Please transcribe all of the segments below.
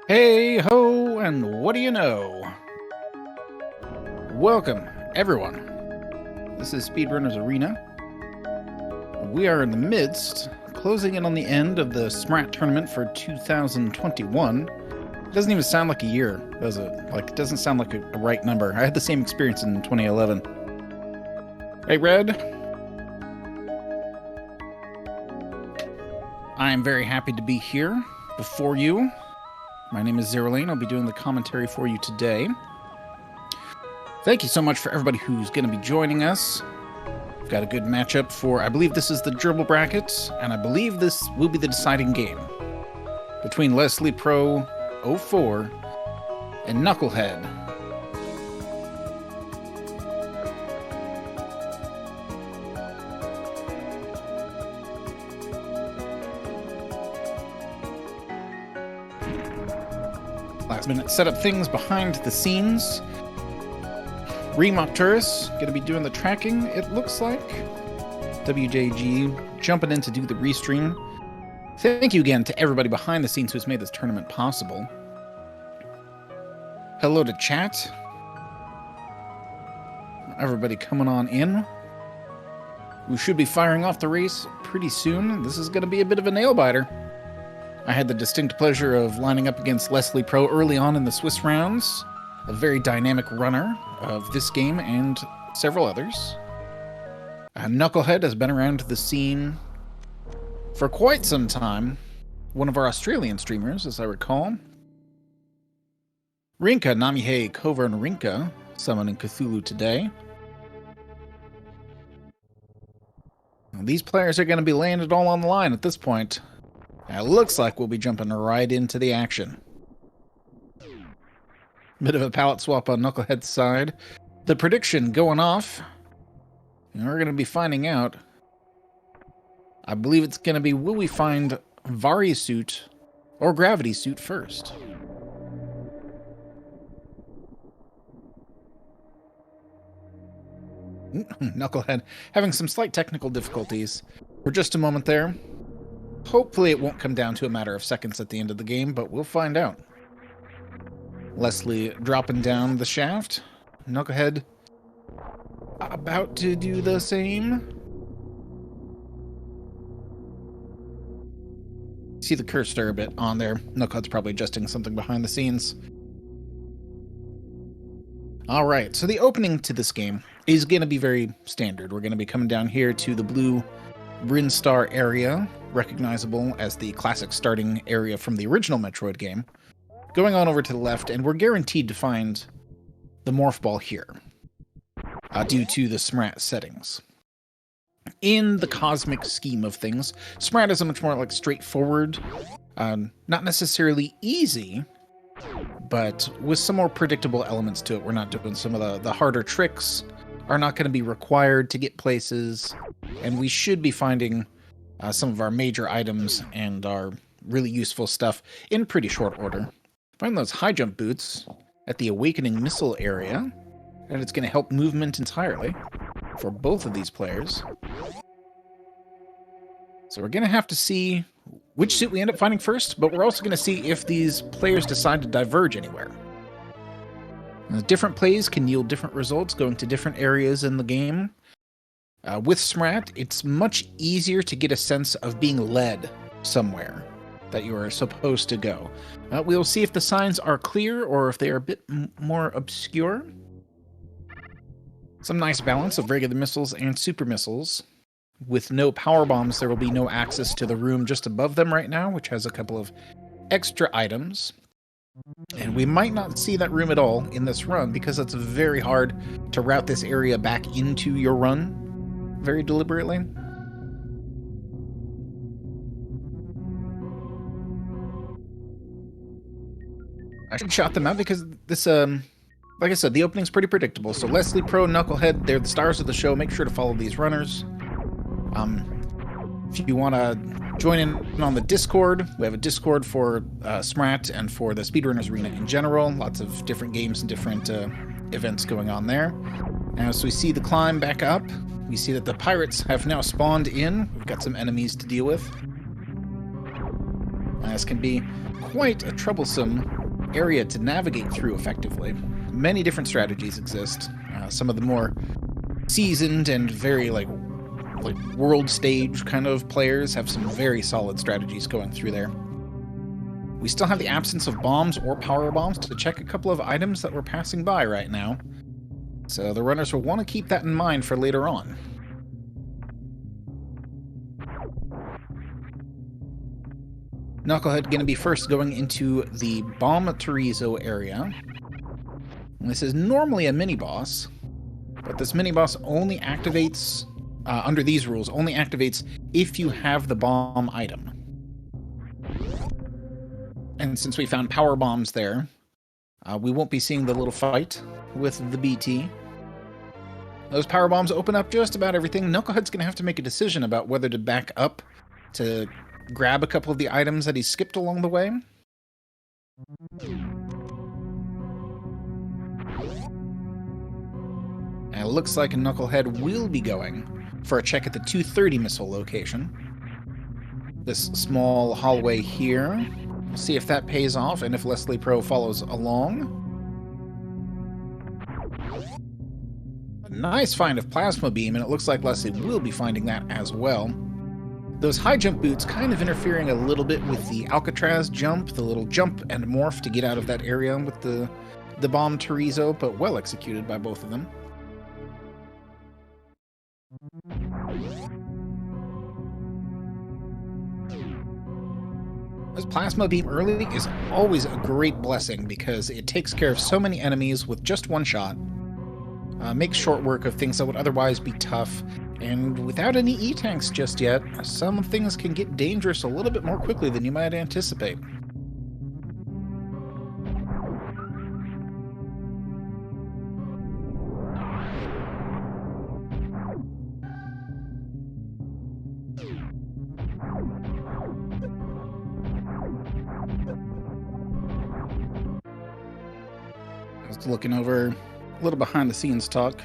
Hey ho, and what do you know? Welcome, everyone. This is Speedrunners Arena. We are in the midst, closing in on the end of the SMRAT tournament for 2021. It doesn't even sound like a year, does it? Like, it doesn't sound like a right number. I had the same experience in 2011. Hey, Red. I am very happy to be here before you. My name is Zero Lane. I'll be doing the commentary for you today. Thank you so much for everybody who's going to be joining us. We've got a good matchup for, I believe this is the Dribble Bracket, and I believe this will be the deciding game between Leslie Pro 04 and Nukelhed. Last minute setup things behind the scenes. Remock going to be doing the tracking, it looks like. WJG jumping in to do the restream. Thank you again to everybody behind the scenes who's made this tournament possible. Hello to chat. Everybody coming on in. We should be firing off the race pretty soon. This is going to be a bit of a nail-biter. I had the distinct pleasure of lining up against Leslie Pro early on in the Swiss rounds, a very dynamic runner of this game and several others. Nukelhed has been around the scene for quite some time. One of our Australian streamers, as I recall. Rinka, Namihei, Kovar, and Rinka summoning Cthulhu today. These players are going to be laying it all on the line at this point. It looks like we'll be jumping right into the action. Bit of a palette swap on Nukelhed's side. The prediction going off. And we're going to be finding out. I believe it's going to be, will we find Vari suit or Gravity suit first? Nukelhed having some slight technical difficulties for just a moment there. Hopefully it won't come down to a matter of seconds at the end of the game, but we'll find out. Leslie dropping down the shaft. Nukelhed about to do the same. See the cursor a bit on there. Nukelhed's probably adjusting something behind the scenes. Alright, so the opening to this game is going to be very standard. We're going to be coming down here to the blue Brinstar area, recognizable as the classic starting area from the original Metroid game. Going on over to the left, and we're guaranteed to find the Morph Ball here, due to the SMRAT settings. In the cosmic scheme of things, SMRAT is a much more like straightforward, not necessarily easy, but with some more predictable elements to it. We're not doing some of the harder tricks, are not going to be required to get places, and we should be finding some of our major items and our really useful stuff in pretty short order. Find those high jump boots at the Awakening Missile area, and it's going to help movement entirely for both of these players. So we're going to have to see which suit we end up finding first, but we're also going to see if these players decide to diverge anywhere. Now, different plays can yield different results going to different areas in the game. With SMRAT, it's much easier to get a sense of being led somewhere that you are supposed to go. We'll see if the signs are clear or if they are a bit more obscure. Some nice balance of regular missiles and super missiles. With no power bombs, there will be no access to the room just above them right now, which has a couple of extra items. And we might not see that room at all in this run because it's very hard to route this area back into your run very deliberately. I should shout them out because this, like I said, the opening's pretty predictable. So Leslie Pro, Nukelhed, they're the stars of the show. Make sure to follow these runners. If you want to join in on the Discord, we have a Discord for SMRAT and for the Speedrunners Arena in general. Lots of different games and different events going on there. As we see the climb back up, we see that the pirates have now spawned in. We've got some enemies to deal with. This can be quite a troublesome area to navigate through effectively. Many different strategies exist. Some of the more seasoned and very like world stage kind of players have some very solid strategies going through there. We still have the absence of bombs or power bombs to check a couple of items that we're passing by right now. So the runners will want to keep that in mind for later on. Knucklehead going to be first going into the Bomb Torizo area. And this is normally a mini-boss, but this mini-boss only activates, under these rules, only activates if you have the bomb item. And since we found power bombs there, we won't be seeing the little fight with the BT. Those power bombs open up just about everything. Knucklehead's going to have to make a decision about whether to back up to grab a couple of the items that he skipped along the way. And it looks like Knucklehead will be going for a check at the 230 missile location. This small hallway here. We'll see if that pays off and if Leslie Pro follows along. A nice find of Plasma Beam, and it looks like Leslie will be finding that as well. Those high jump boots kind of interfering a little bit with the Alcatraz jump, the little jump and morph to get out of that area with the Bomb Torizo, but well executed by both of them. This Plasma Beam early is always a great blessing because it takes care of so many enemies with just one shot. Makes short work of things that would otherwise be tough. And without any E-tanks just yet, some things can get dangerous a little bit more quickly than you might anticipate. Just looking over a little behind the scenes talk.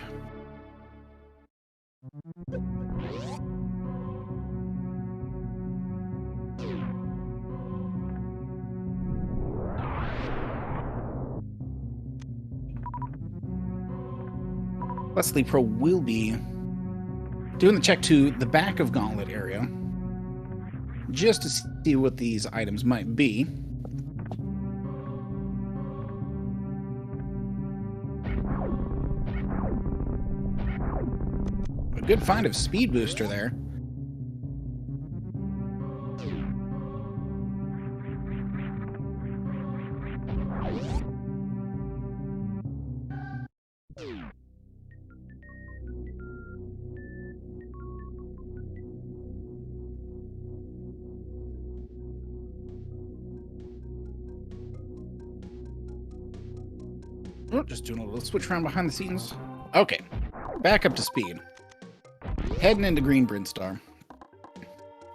Leslie Pro will be doing the check to the back of Gauntlet area just to see what these items might be. A good find of Speed Booster there. Oh, just doing a little switch around behind the scenes. Okay, back up to speed. Heading into Green Brinstar.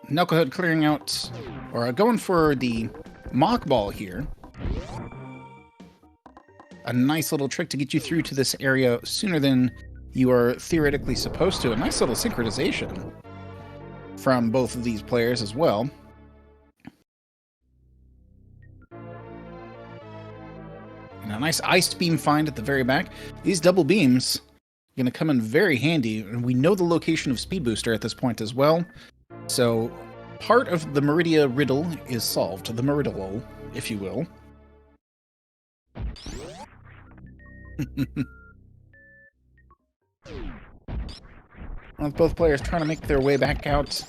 Knucklehead clearing out, or going for the Mock Ball here. A nice little trick to get you through to this area sooner than you are theoretically supposed to. A nice little synchronization from both of these players as well. And a nice ice beam find at the very back. These double beams are going to come in very handy, and we know the location of Speed Booster at this point as well. So part of the Meridia riddle is solved, the Meridolo, if you will. With both players trying to make their way back out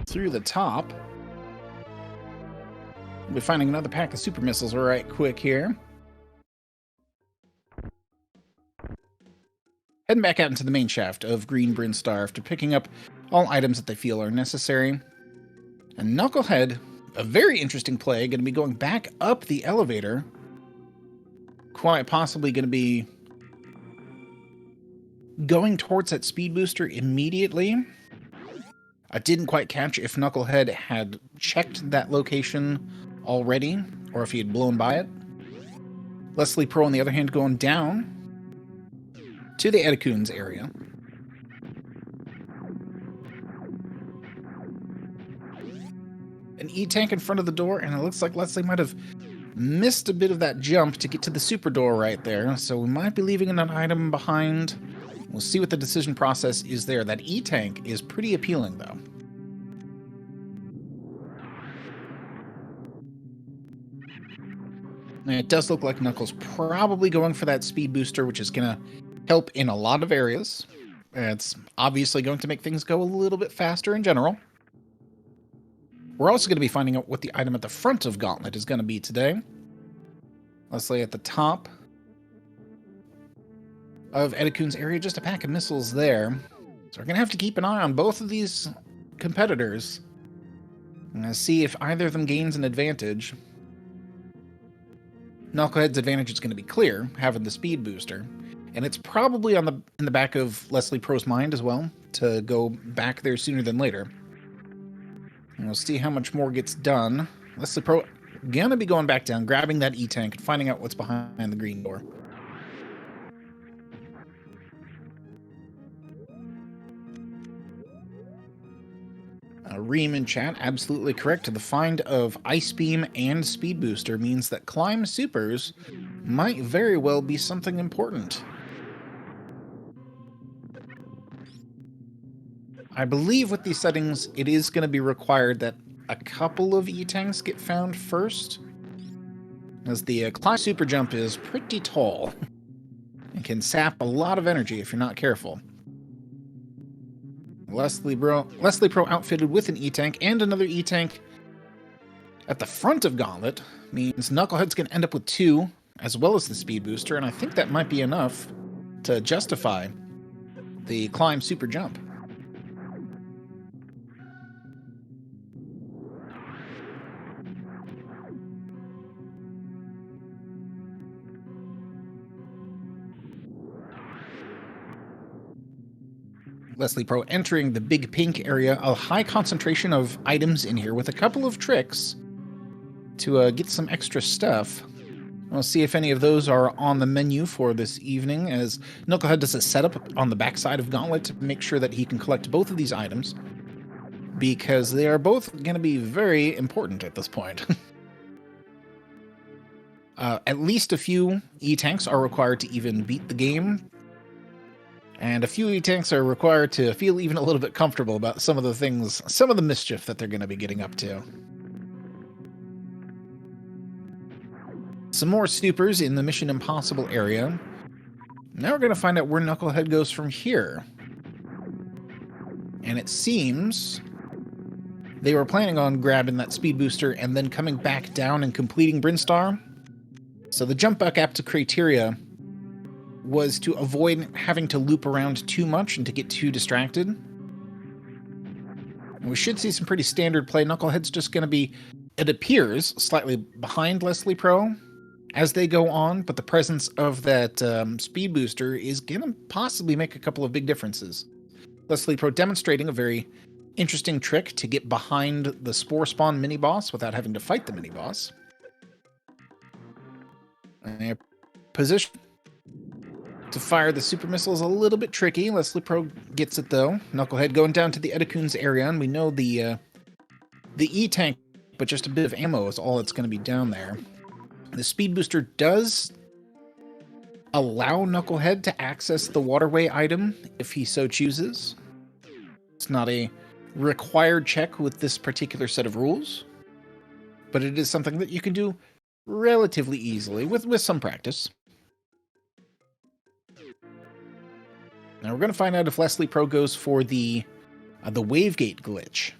through the top. We'll be finding another pack of super missiles right quick here. Heading back out into the main shaft of Green Brinstar after picking up all items that they feel are necessary. And Knucklehead, a very interesting play, going to be going back up the elevator. Quite possibly going to be going towards that Speed Booster immediately. I didn't quite catch if Knucklehead had checked that location already, or if he had blown by it. Leslie Pro, on the other hand, going down to the Edicoons area. An E-tank in front of the door, and it looks like Leslie might have Missed a bit of that jump to get to the super door right there, so we might be leaving an item behind. We'll see what the decision process is there. That E-tank is pretty appealing, though. And it does look like Knuckles probably going for that speed booster, which is going to help in a lot of areas. It's obviously going to make things go a little bit faster in general. We're also going to be finding out what the item at the front of Gauntlet is going to be today. Let's lay at the top of Edicoon's area, just a pack of missiles there. So we're going to have to keep an eye on both of these competitors and see if either of them gains an advantage. Nukelhed's advantage is going to be clear, having the speed booster. And it's probably in the back of Leslie Pro's mind as well, to go back there sooner than later. And we'll see how much more gets done. Leslie Pro gonna be going back down, grabbing that E-tank, and finding out what's behind the green door. Reem in chat, absolutely correct. The find of Ice Beam and Speed Booster means that Climb Supers might very well be something important. I believe with these settings, it is going to be required that a couple of E-tanks get found first, as the Climb Super Jump is pretty tall and can sap a lot of energy if you're not careful. Leslie Pro outfitted with an E-tank and another E-tank at the front of Gauntlet means Knucklehead's going to end up with 2, as well as the speed booster, and I think that might be enough to justify the Climb Super Jump. Leslie Pro entering the big pink area, a high concentration of items in here with a couple of tricks to get some extra stuff. We'll see if any of those are on the menu for this evening, as Nukelhed does a setup on the backside of Gauntlet to make sure that he can collect both of these items, because they are both going to be very important at this point. At least a few E-tanks are required to even beat the game, and a few E-tanks are required to feel even a little bit comfortable about some of the things, some of the mischief that they're going to be getting up to. Some more supers in the Mission Impossible area. Now we're going to find out where Nukelhed goes from here. And it seems they were planning on grabbing that speed booster and then coming back down and completing Brinstar. So the jump back up to Criteria was to avoid having to loop around too much and to get too distracted. And we should see some pretty standard play. Knucklehead's just going to be, it appears, slightly behind Leslie Pro as they go on, but the presence of that speed booster is going to possibly make a couple of big differences. Leslie Pro demonstrating a very interesting trick to get behind the Spore Spawn mini-boss without having to fight the mini-boss. Position to fire the super missile is a little bit tricky. Leslie Pro gets it, though. Nukelhed going down to the Edicoon's area, and we know the E-tank, but just a bit of ammo is all that's going to be down there. The speed booster does allow Nukelhed to access the waterway item if he so chooses. It's not a required check with this particular set of rules, but it is something that you can do relatively easily with some practice. Now we're going to find out if Leslie Pro goes for the Wavegate glitch.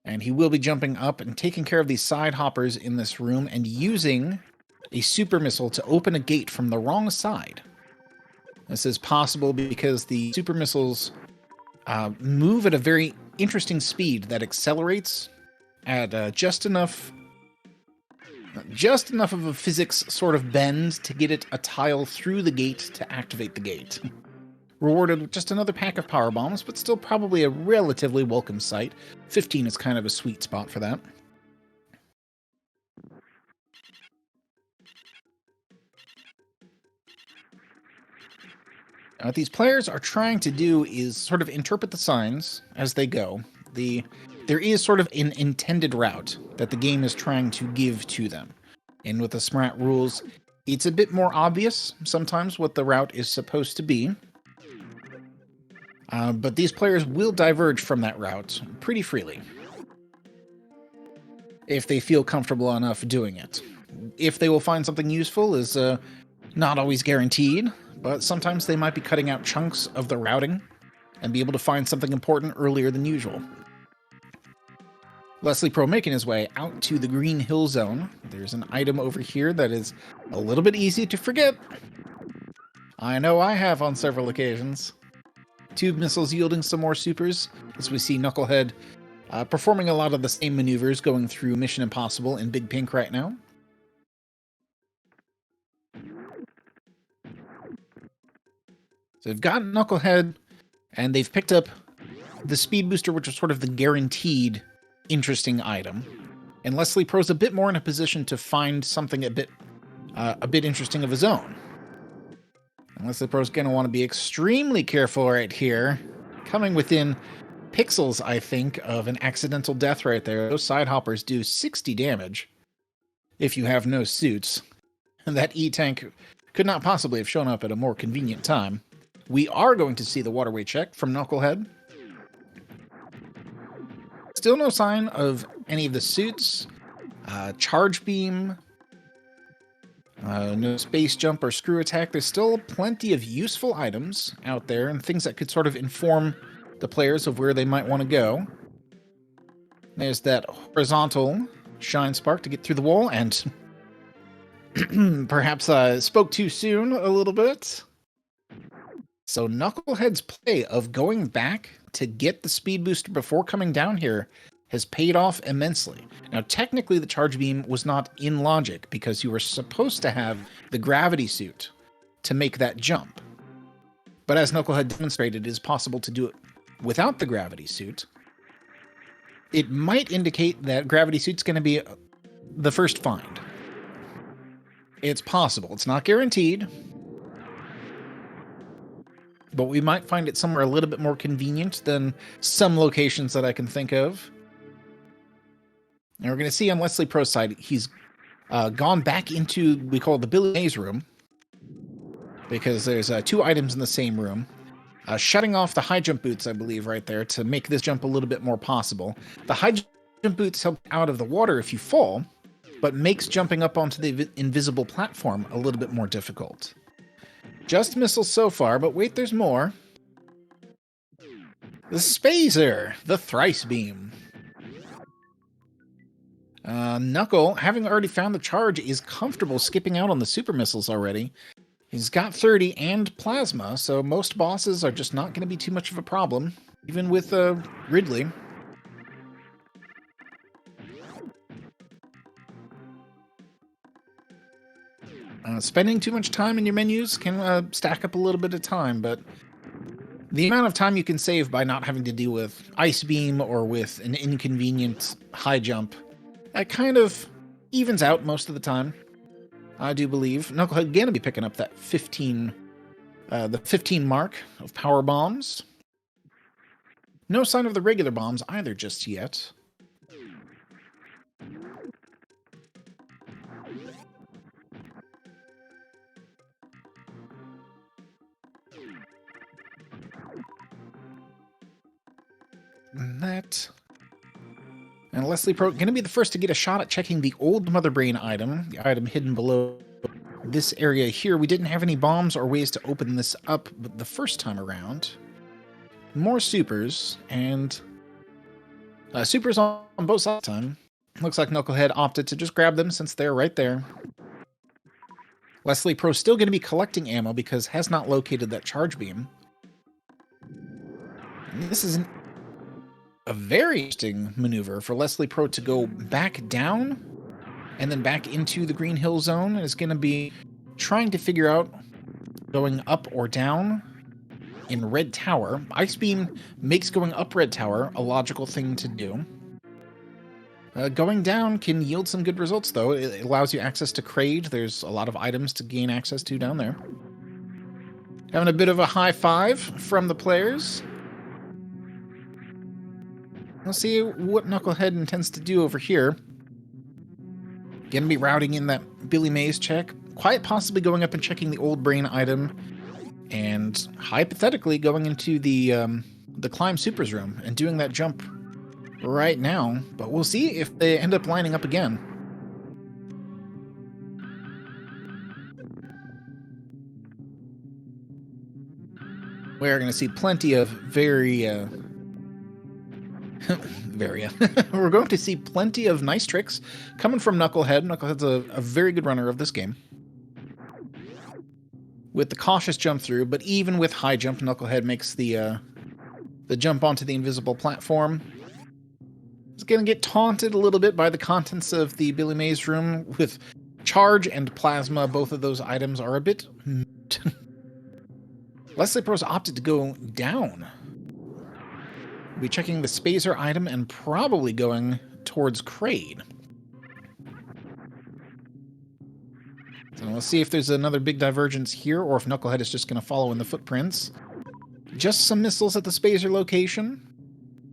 And he will be jumping up and taking care of these side hoppers in this room and using a super missile to open a gate from the wrong side. This is possible because the super missiles move at a very interesting speed that accelerates at just enough of a physics sort of bend to get it a tile through the gate to activate the gate. Rewarded with just another pack of power bombs, but still probably a relatively welcome sight. 15 is kind of a sweet spot for that. What these players are trying to do is sort of interpret the signs as they go. The there is sort of an intended route that the game is trying to give to them. And with the SMRAT rules, it's a bit more obvious sometimes what the route is supposed to be. But these players will diverge from that route pretty freely if they feel comfortable enough doing it. If they will find something useful is not always guaranteed, but sometimes they might be cutting out chunks of the routing and be able to find something important earlier than usual. Leslie Pro making his way out to the Green Hill Zone. There's an item over here that is a little bit easy to forget. I know I have on several occasions. Tube missiles yielding some more supers, as we see Nukelhed performing a lot of the same maneuvers going through Mission Impossible in Big Pink right now. So they've got Nukelhed, and they've picked up the Speed Booster, which is sort of the guaranteed interesting item. And Leslie Pro's a bit more in a position to find something a bit interesting of his own. And Leslie Pro's going to want to be extremely careful right here, coming within pixels, I think, of an accidental death right there. Those side hoppers do 60 damage if you have no suits. And that E-Tank could not possibly have shown up at a more convenient time. We are going to see the waterway check from Nukelhed. Still no sign of any of the suits. Charge beam. No space jump or screw attack. There's still plenty of useful items out there and things that could sort of inform the players of where they might want to go. There's that horizontal shine spark to get through the wall, and perhaps spoke too soon a little bit. So Nukelhed's play of going back to get the speed booster before coming down here has paid off immensely. Now, technically, the charge beam was not in logic because you were supposed to have the gravity suit to make that jump. But as Nukelhed demonstrated, it is possible to do it without the gravity suit. It might indicate that gravity suit's going to be the first find. It's possible. It's not guaranteed. But we might find it somewhere a little bit more convenient than some locations that I can think of. And we're going to see on Leslie Pro's side, he's gone back into, we call it the Billy Mays room, because there's two items in the same room. Shutting off the high jump boots, I believe, right there, to make this jump a little bit more possible. The high jump boots help out of the water if you fall, but makes jumping up onto the invisible platform a little bit more difficult. Just missiles so far, but wait, there's more. The Spazer, the Thrice Beam. Knuckle, having already found the charge, is comfortable skipping out on the super missiles already. He's got 30 and plasma, so most bosses are just not going to be too much of a problem, even with Ridley. Spending too much time in your menus can stack up a little bit of time, but the amount of time you can save by not having to deal with Ice Beam or with an inconvenient high jump, that kind of evens out most of the time, I do believe. Nukelhed going to be picking up that the 15 mark of power bombs. No sign of the regular bombs either just yet. And Leslie Pro going to be the first to get a shot at checking the old Mother Brain item, the item hidden below this area here. We didn't have any bombs or ways to open this up the first time around. More supers, and supers on both sides this time. Looks like Nukelhed opted to just grab them since they're right there. Leslie Pro still going to be collecting ammo because has not located that charge beam. And this is a very interesting maneuver for Leslie Pro to go back down and then back into the Green Hill Zone. Is going to be trying to figure out going up or down in Red Tower. Ice Beam makes going up Red Tower a logical thing to do. Going down can yield some good results, though. It allows you access to Kraid. There's a lot of items to gain access to down there. Having a bit of a high five from the players. Let's see what Knucklehead intends to do over here. Gonna be routing in that Billy Mays check, quite possibly going up and checking the old brain item, and hypothetically going into the climb supers room and doing that jump right now. But we'll see if they end up lining up again. We're going to see plenty of we're going to see plenty of nice tricks coming from Knucklehead. Knucklehead's a very good runner of this game, with the cautious jump through, but even with high jump, Knucklehead makes the jump onto the invisible platform. He's going to get taunted a little bit by the contents of the Billy Mays room with charge and plasma. Both of those items are a bit... Leslie Pro's opted to go down. We'll be checking the Spazer item and probably going towards Kraid. So let's see if there's another big divergence here, or if Knucklehead is just going to follow in the footprints. Just some missiles at the Spazer location.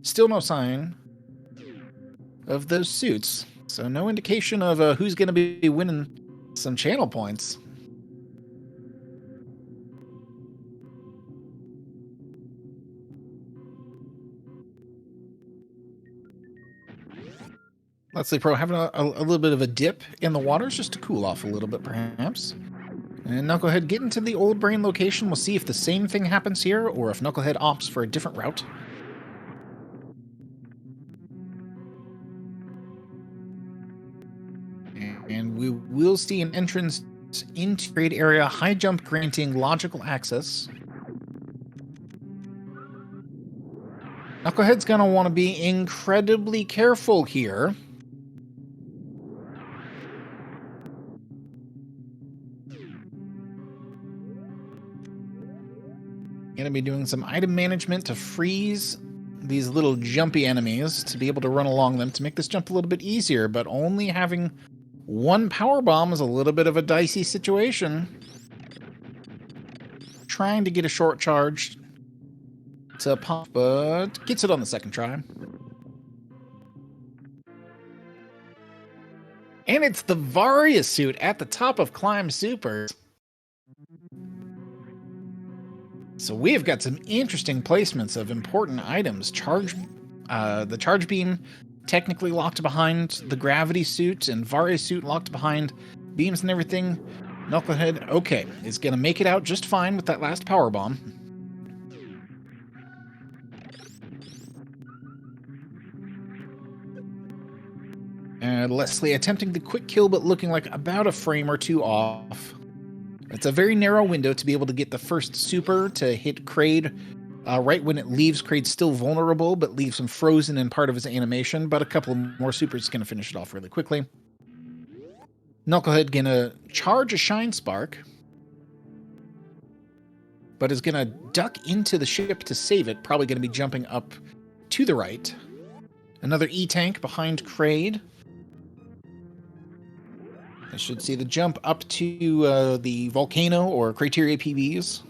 Still no sign of those suits. So no indication of who's going to be winning some channel points. Leslie Pro having a little bit of a dip in the waters just to cool off a little bit, perhaps. And Knucklehead getting to the old brain location. We'll see if the same thing happens here, or if Knucklehead opts for a different route. And we will see an entrance into Kraid area, high jump granting logical access. Knucklehead's going to want to be incredibly careful here. Going to be doing some item management to freeze these little jumpy enemies to be able to run along them to make this jump a little bit easier, but only having one power bomb is a little bit of a dicey situation. Trying to get a short charge to pop, but gets it on the second try. And it's the Varia suit at the top of Climb Supers. So we've got some interesting placements of important items. The charge beam technically locked behind the gravity suit, and Varia suit locked behind beams and everything. Knucklehead, okay, is going to make it out just fine with that last power bomb. And Leslie attempting the quick kill, but looking like about a frame or two off. It's a very narrow window to be able to get the first super to hit Kraid right when it leaves. Kraid's still vulnerable, but leaves him frozen in part of his animation, but a couple more supers is going to finish it off really quickly. Knucklehead going to charge a Shine Spark, but is going to duck into the ship to save it, probably going to be jumping up to the right. Another E-Tank behind Kraid. I should see the jump up to the Volcano or Criteria PBs.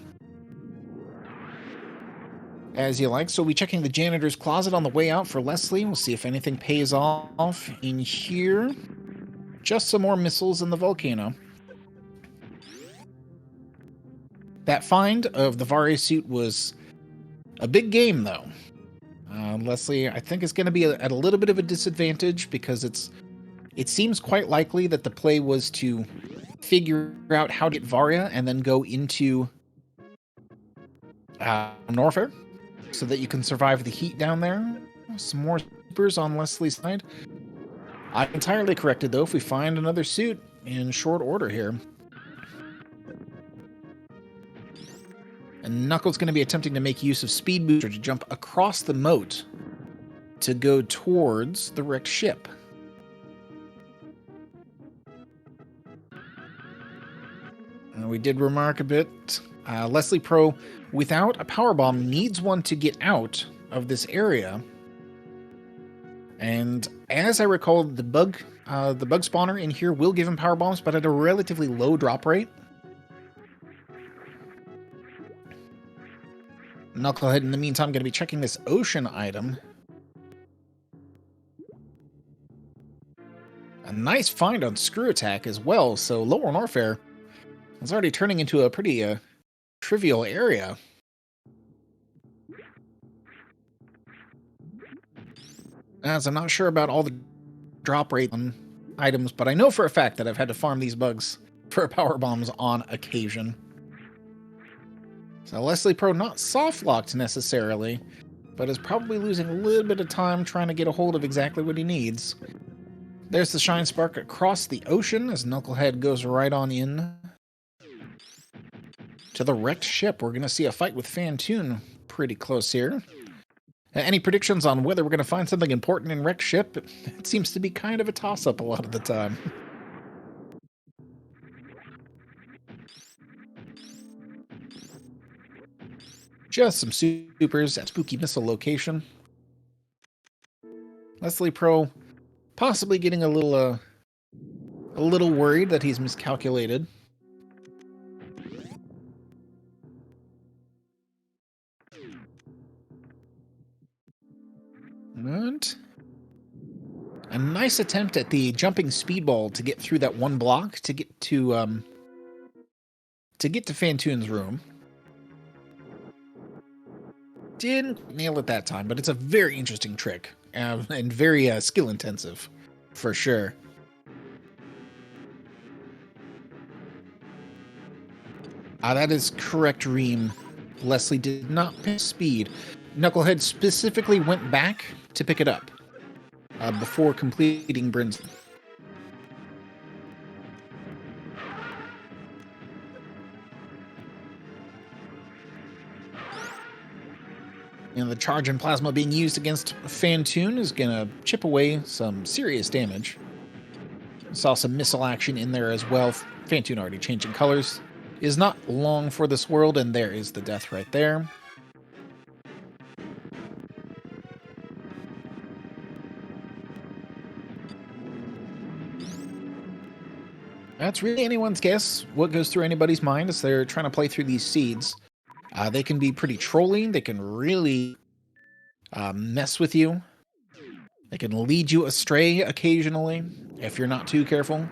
As you like. So we'll be checking the janitor's closet on the way out for Leslie. We'll see if anything pays off in here. Just some more missiles in the Volcano. That find of the Varia suit was a big game, though. Leslie, I think, is going to be at a little bit of a disadvantage because it seems quite likely that the play was to figure out how to get Varia and then go into Norfair so that you can survive the heat down there. Some more supers on Leslie's side. I'm entirely corrected, though, if we find another suit in short order here. And Knuckles going to be attempting to make use of Speed Booster to jump across the moat to go towards the wrecked ship. We did remark a bit. Leslie Pro, without a power bomb, needs one to get out of this area. And as I recall, the bug spawner in here will give him power bombs, but at a relatively low drop rate. Knucklehead, in the meantime, going to be checking this ocean item. nice find on Screw Attack as well, so Lower Norfair is already turning into a pretty trivial area. As I'm not sure about all the drop rate on items, but I know for a fact that I've had to farm these bugs for power bombs on occasion. So Leslie Pro not soft-locked necessarily, but is probably losing a little bit of time trying to get a hold of exactly what he needs. There's the Shine Spark across the ocean as Nukelhed goes right on in to the wrecked ship. We're going to see a fight with Fantoon pretty close here. Any predictions on whether we're going to find something important in wrecked ship? It seems to be kind of a toss-up a lot of the time. Just some supers at Spooky Missile location. Leslie Pro possibly getting a little worried that he's miscalculated. And a nice attempt at the jumping speedball to get through that one block to get to Fantoon's room. Didn't nail it that time, but it's a very interesting trick and very skill intensive for sure. That is correct, Reem. Leslie did not pick speed. Nukelhed specifically went back to pick it up before completing Bryn's. And the charge and plasma being used against Fantoon is going to chip away some serious damage. Saw some missile action in there as well. Fantoon already changing colors. Is not long for this world, and there is the death right there. That's really anyone's guess what goes through anybody's mind as they're trying to play through these seeds. They can be pretty trolling. They can really mess with you. They can lead you astray occasionally if you're not too careful.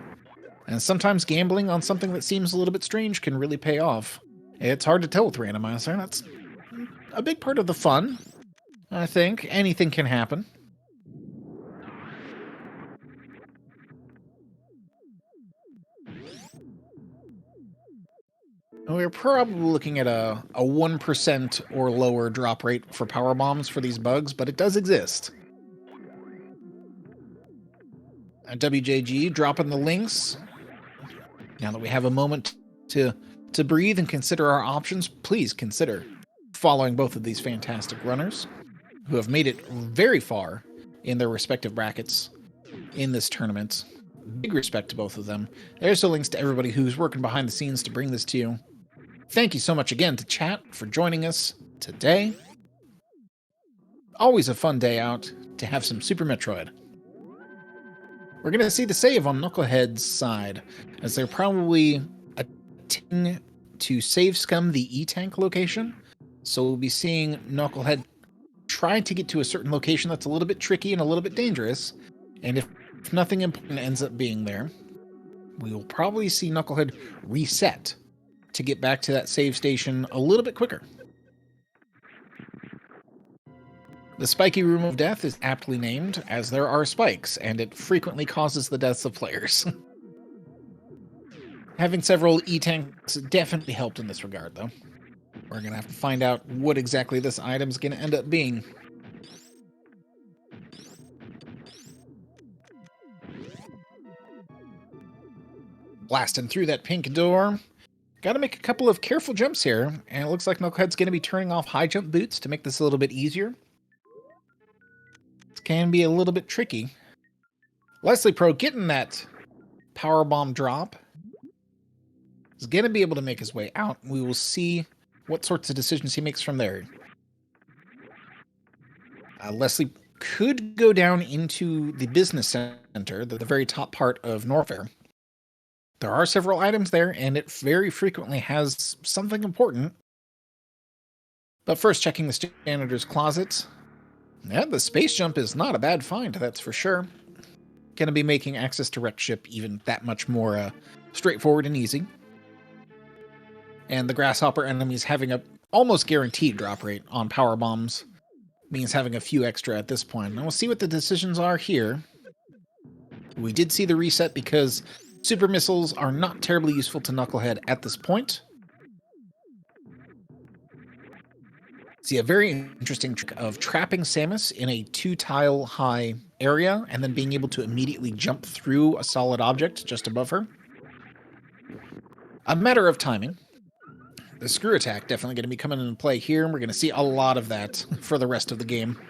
And sometimes gambling on something that seems a little bit strange can really pay off. It's hard to tell with randomizer. That's a big part of the fun, I think. Anything can happen. We're probably looking at a 1% or lower drop rate for power bombs for these bugs, but it does exist. WJG dropping the links. Now that we have a moment to breathe and consider our options, please consider following both of these fantastic runners who have made it very far in their respective brackets in this tournament. Big respect to both of them. There's the links to everybody who's working behind the scenes to bring this to you. Thank you so much again to chat for joining us today. Always a fun day out to have some Super Metroid. We're going to see the save on Nukelhed's side, as they're probably attempting to save scum the E-Tank location. So we'll be seeing Nukelhed try to get to a certain location that's a little bit tricky and a little bit dangerous. And if nothing important ends up being there, we will probably see Nukelhed reset to get back to that save station a little bit quicker. The spiky room of death is aptly named, as there are spikes, and it frequently causes the deaths of players. Having several E-Tanks definitely helped in this regard, though. We're going to have to find out what exactly this item is going to end up being. Blasting through that pink door. Got to make a couple of careful jumps here, and it looks like Nukelhed's going to be turning off high jump boots to make this a little bit easier. This can be a little bit tricky. Leslie Pro getting that powerbomb drop is going to be able to make his way out. We will see what sorts of decisions he makes from there. Leslie could go down into the business center, the very top part of Norfair. There are several items there, and it very frequently has something important. But first, checking the janitor's closet. Yeah, the space jump is not a bad find, that's for sure. going to be making access to wrecked ship even that much more straightforward and easy. And the Grasshopper enemies having a almost guaranteed drop rate on power bombs means having a few extra at this point. And we'll see what the decisions are here. We did see the reset because super missiles are not terribly useful to Nukelhed at this point. See a very interesting trick of trapping Samus in a 2-tile high area and then being able to immediately jump through a solid object just above her. A matter of timing. The screw attack definitely going to be coming into play here, and we're going to see a lot of that for the rest of the game.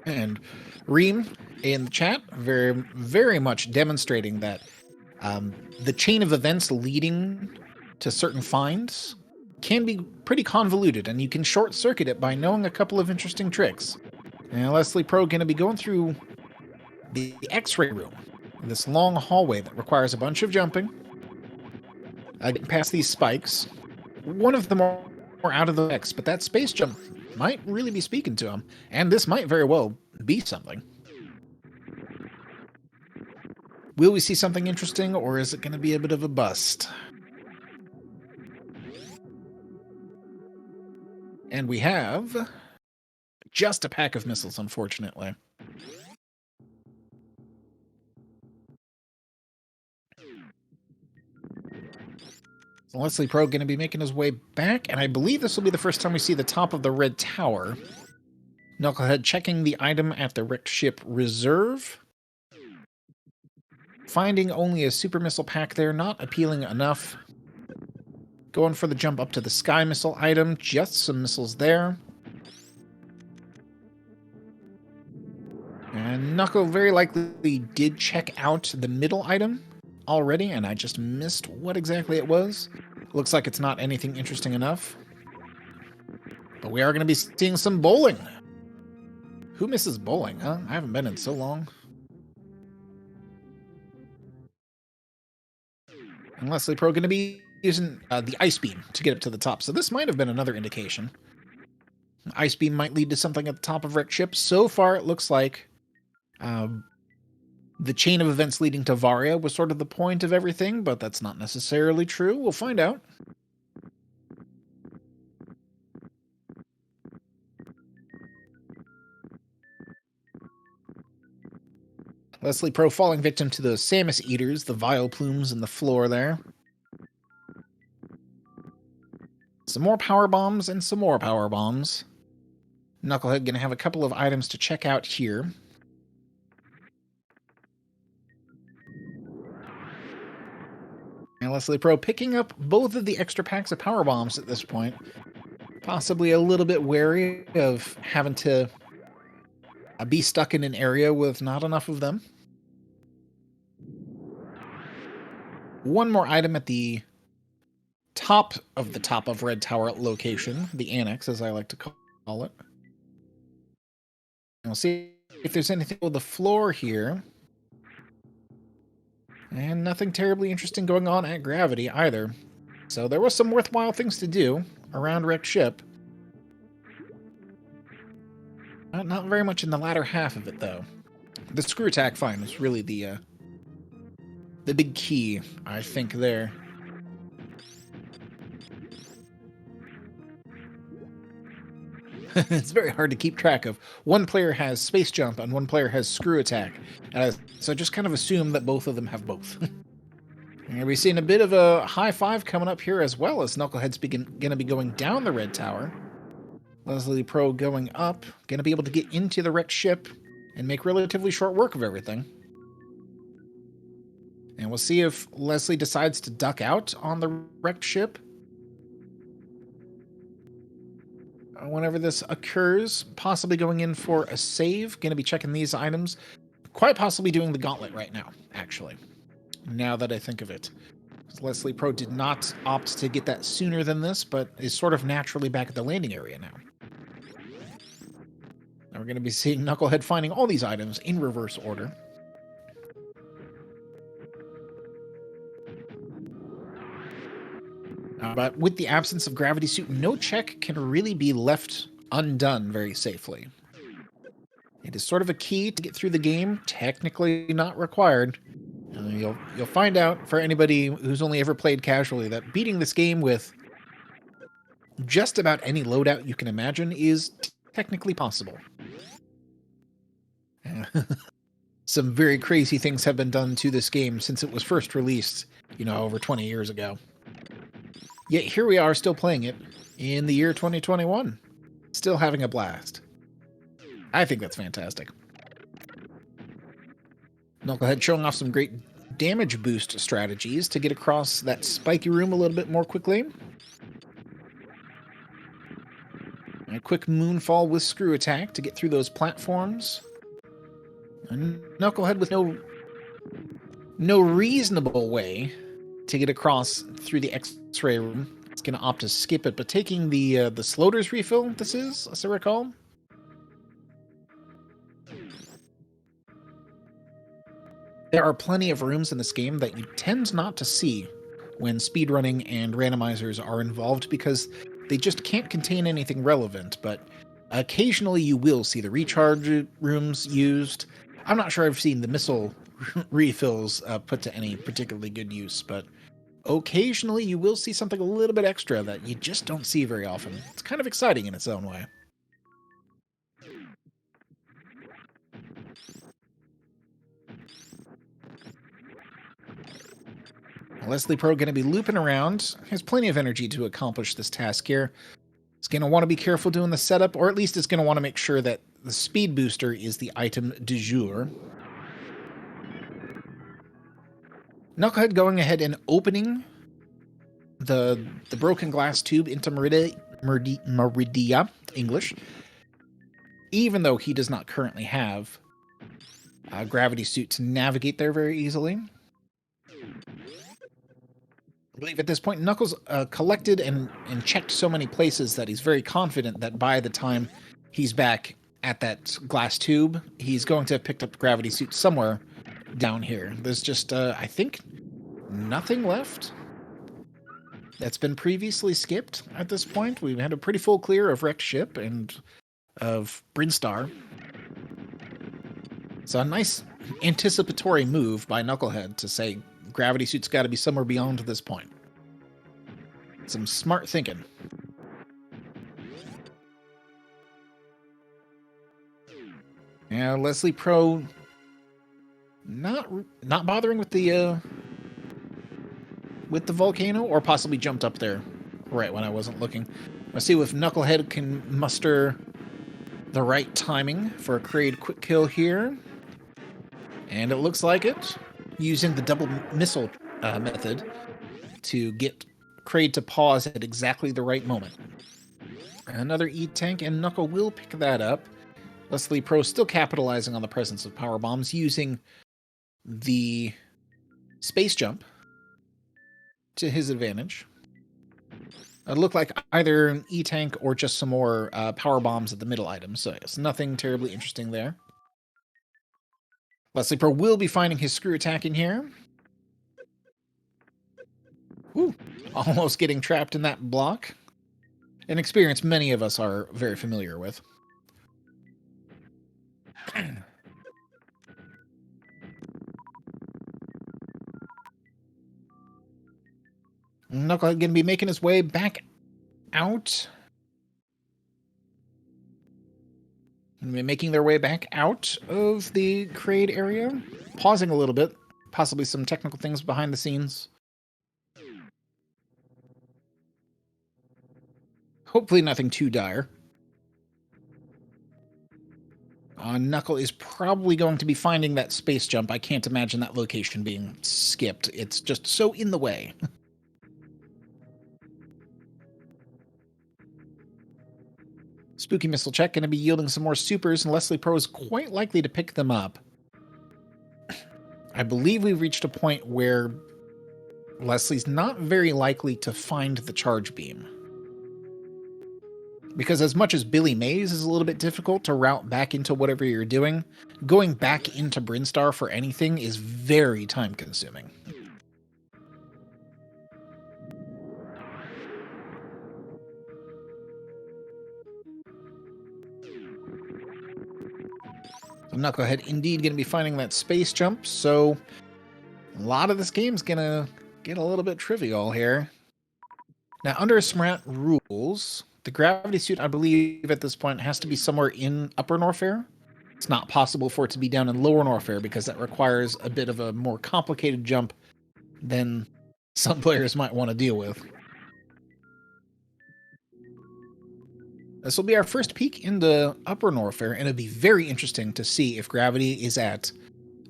And Reem in the chat, very much demonstrating that the chain of events leading to certain finds can be pretty convoluted, and you can short-circuit it by knowing a couple of interesting tricks. And Leslie Pro going to be going through the X-ray room, this long hallway that requires a bunch of jumping, getting past these spikes. One of them are out of the X, but that space jump might really be speaking to him, and this might very well be something. Will we see something interesting, or is it going to be a bit of a bust? And we have just a pack of missiles, unfortunately. So Leslie Pro going to be making his way back, and I believe this will be the first time we see the top of the red tower. Nukelhed checking the item at the wrecked ship reserve. Finding only a super missile pack there, not appealing enough. Going for the jump up to the sky missile item, just some missiles there. And Knuckle very likely did check out the middle item already, and I just missed what exactly it was. Looks like it's not anything interesting enough. But we are going to be seeing some bowling. Who misses bowling, huh? I haven't been in so long. And Leslie Pro going to be using the Ice Beam to get up to the top. So this might have been another indication. Ice Beam might lead to something at the top of wrecked ship. So far, it looks like the chain of events leading to Varia was sort of the point of everything, but that's not necessarily true. We'll find out. Leslie Pro falling victim to those Samus Eaters, the Vile Plumes in the floor there. Some more power bombs and some more power bombs. Knucklehead going to have a couple of items to check out here. And Leslie Pro picking up both of the extra packs of power bombs at this point. Possibly a little bit wary of having to be stuck in an area with not enough of them. One more item at the top of Red Tower location, the Annex, as I like to call it. And we'll see if there's anything on the floor here. And nothing terribly interesting going on at Gravity either. So there was some worthwhile things to do around wrecked ship. Not very much in the latter half of it, though. The screw attack find was really the big key, I think, there. It's very hard to keep track of. One player has space jump and one player has screw attack. So just kind of assume that both of them have both. And we're seeing a bit of a high five coming up here as well, as Knucklehead's going to be going down the red tower. Leslie Pro going up, going to be able to get into the wrecked ship and make relatively short work of everything. And we'll see if Leslie decides to duck out on the wrecked ship. Whenever this occurs, possibly going in for a save. Going to be checking these items. Quite possibly doing the gauntlet right now, actually. Now that I think of it. Leslie Pro did not opt to get that sooner than this, but is sort of naturally back at the landing area now. Now we're going to be seeing Knucklehead finding all these items in reverse order. But with the absence of Gravity Suit, no check can really be left undone very safely. It is sort of a key to get through the game, technically not required. You'll find out, for anybody who's only ever played casually, that beating this game with just about any loadout you can imagine is technically possible. Some very crazy things have been done to this game since it was first released, over 20 years ago. Yet here we are still playing it in the year 2021, still having a blast. I think that's fantastic. Nukelhed showing off some great damage boost strategies to get across that spiky room a little bit more quickly. And a quick moonfall with screw attack to get through those platforms. And Nukelhed with no reasonable way to get across through the X-ray room. It's going to opt to skip it, but taking the Sloater's refill, this is, as I recall. There are plenty of rooms in this game that you tend not to see when speedrunning and randomizers are involved because they just can't contain anything relevant, but occasionally you will see the recharge rooms used. I'm not sure I've seen the missile refills put to any particularly good use, but occasionally you will see something a little bit extra that you just don't see very often. It's kind of exciting in its own way. Leslie Pro going to be looping around. Has plenty of energy to accomplish this task here. He's going to want to be careful doing the setup, or at least it's going to want to make sure that the speed booster is the item du jour. Nukelhed going ahead and opening the broken glass tube into Meridia, English, even though he does not currently have a gravity suit to navigate there very easily. I believe at this point, Knuckles collected and checked so many places that he's very confident that by the time he's back at that glass tube, he's going to have picked up the gravity suit somewhere down here. There's just, I think, nothing left that's been previously skipped at this point. We've had a pretty full clear of wrecked ship and of Brinstar. So a nice anticipatory move by Nukelhed to say gravity suit's got to be somewhere beyond this point. Some smart thinking. Yeah, Leslie Pro not bothering with the volcano, or possibly jumped up there right when I wasn't looking. Let's see if Nukelhed can muster the right timing for a Kraid quick kill here. And it looks like it, using the double missile method to get Kraid to pause at exactly the right moment. Another E-Tank, and Knuckle will pick that up. Leslie Pro still capitalizing on the presence of power bombs, using the space jump to his advantage. It looked like either an E-Tank or just some more power bombs at the middle items, so it's nothing terribly interesting there. Leslie Pro will be finding his screw attack in here. Ooh, almost getting trapped in that block. An experience many of us are very familiar with. Knucklehead going to be making his way back out. Making their way back out of the Kraid area. Pausing a little bit. Possibly some technical things behind the scenes. Hopefully nothing too dire. Knuckle is probably going to be finding that space jump. I can't imagine that location being skipped. It's just so in the way. Spooky Missile Check going to be yielding some more supers, and Leslie Pro is quite likely to pick them up. I believe we've reached a point where Leslie's not very likely to find the charge beam. Because as much as Billy Mays is a little bit difficult to route back into whatever you're doing, going back into Brinstar for anything is very time-consuming. So Knucklehead indeed going to be finding that space jump, so a lot of this game's going to get a little bit trivial here. Now, under SMRAT rules, the gravity suit, I believe, at this point has to be somewhere in Upper Norfair. It's not possible for it to be down in Lower Norfair because that requires a bit of a more complicated jump than some players might want to deal with. This will be our first peek into Upper Norfair, and it'll be very interesting to see if gravity is at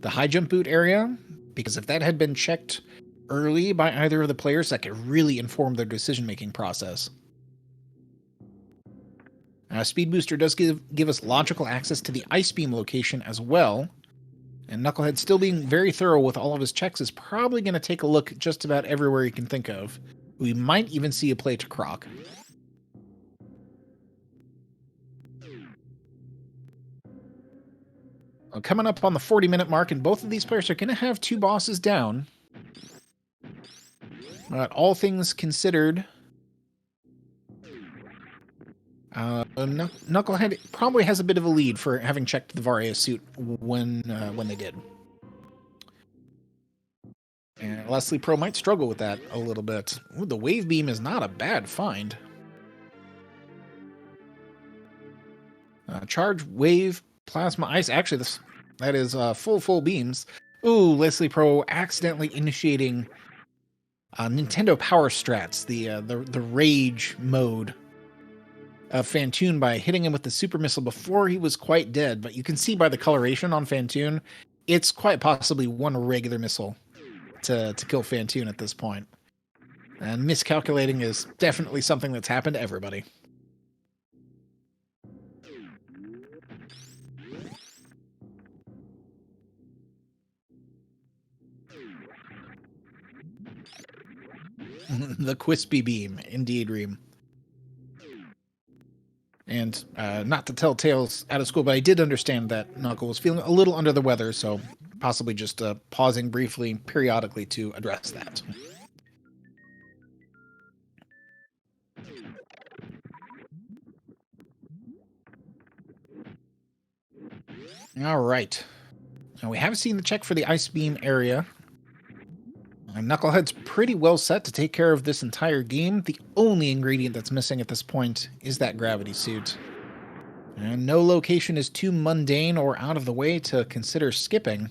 the high jump boot area, because if that had been checked early by either of the players, that could really inform their decision-making process. Speed Booster does give us logical access to the Ice Beam location as well, and Knucklehead, still being very thorough with all of his checks, is probably going to take a look just about everywhere he can think of. We might even see a play to Croc. Coming up on the 40-minute mark, and both of these players are going to have two bosses down. But all things considered, Knucklehead probably has a bit of a lead for having checked the Varia suit when they did. And Leslie Pro might struggle with that a little bit. Ooh, the Wave Beam is not a bad find. Charge, Wave, Plasma, Ice. Actually, that is full beams. Ooh, Leslie Pro accidentally initiating Nintendo Power Strats, the Rage mode of Fantoon by hitting him with the Super Missile before he was quite dead. But you can see by the coloration on Fantoon, it's quite possibly one regular missile to kill Fantoon at this point. And miscalculating is definitely something that's happened to everybody. The Quispy Beam, indeed, Reem. And not to tell tales out of school, but I did understand that Knuckle was feeling a little under the weather, so possibly just pausing briefly, periodically, to address that. All right. Now we have seen the check for the Ice Beam area. Knucklehead's pretty well set to take care of this entire game. The only ingredient that's missing at this point is that gravity suit. And no location is too mundane or out of the way to consider skipping.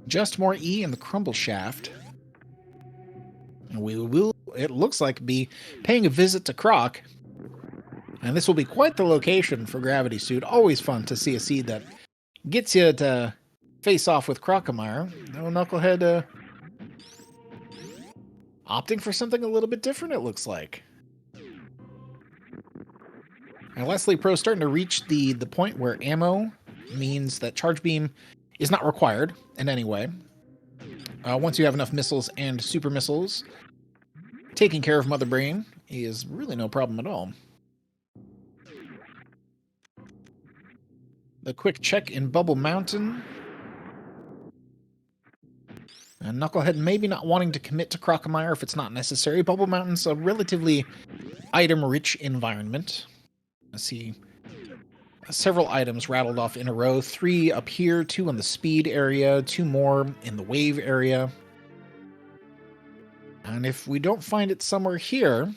Just more E in the crumble shaft. And we will, it looks like, be paying a visit to Croc. And this will be quite the location for Gravity Suit. Always fun to see a seed that gets you to face off with Crocomire. No, Knucklehead opting for something a little bit different, it looks like. And Leslie Pro starting to reach the point where ammo means that Charge Beam is not required in any way. Once you have enough missiles and super missiles, taking care of Mother Brain is really no problem at all. The quick check in Bubble Mountain. And Knucklehead maybe not wanting to commit to Crocomire if it's not necessary. Bubble Mountain's a relatively item-rich environment. I see several items rattled off in a row. 3 up here, 2 in the speed area, 2 more in the wave area. And if we don't find it somewhere here,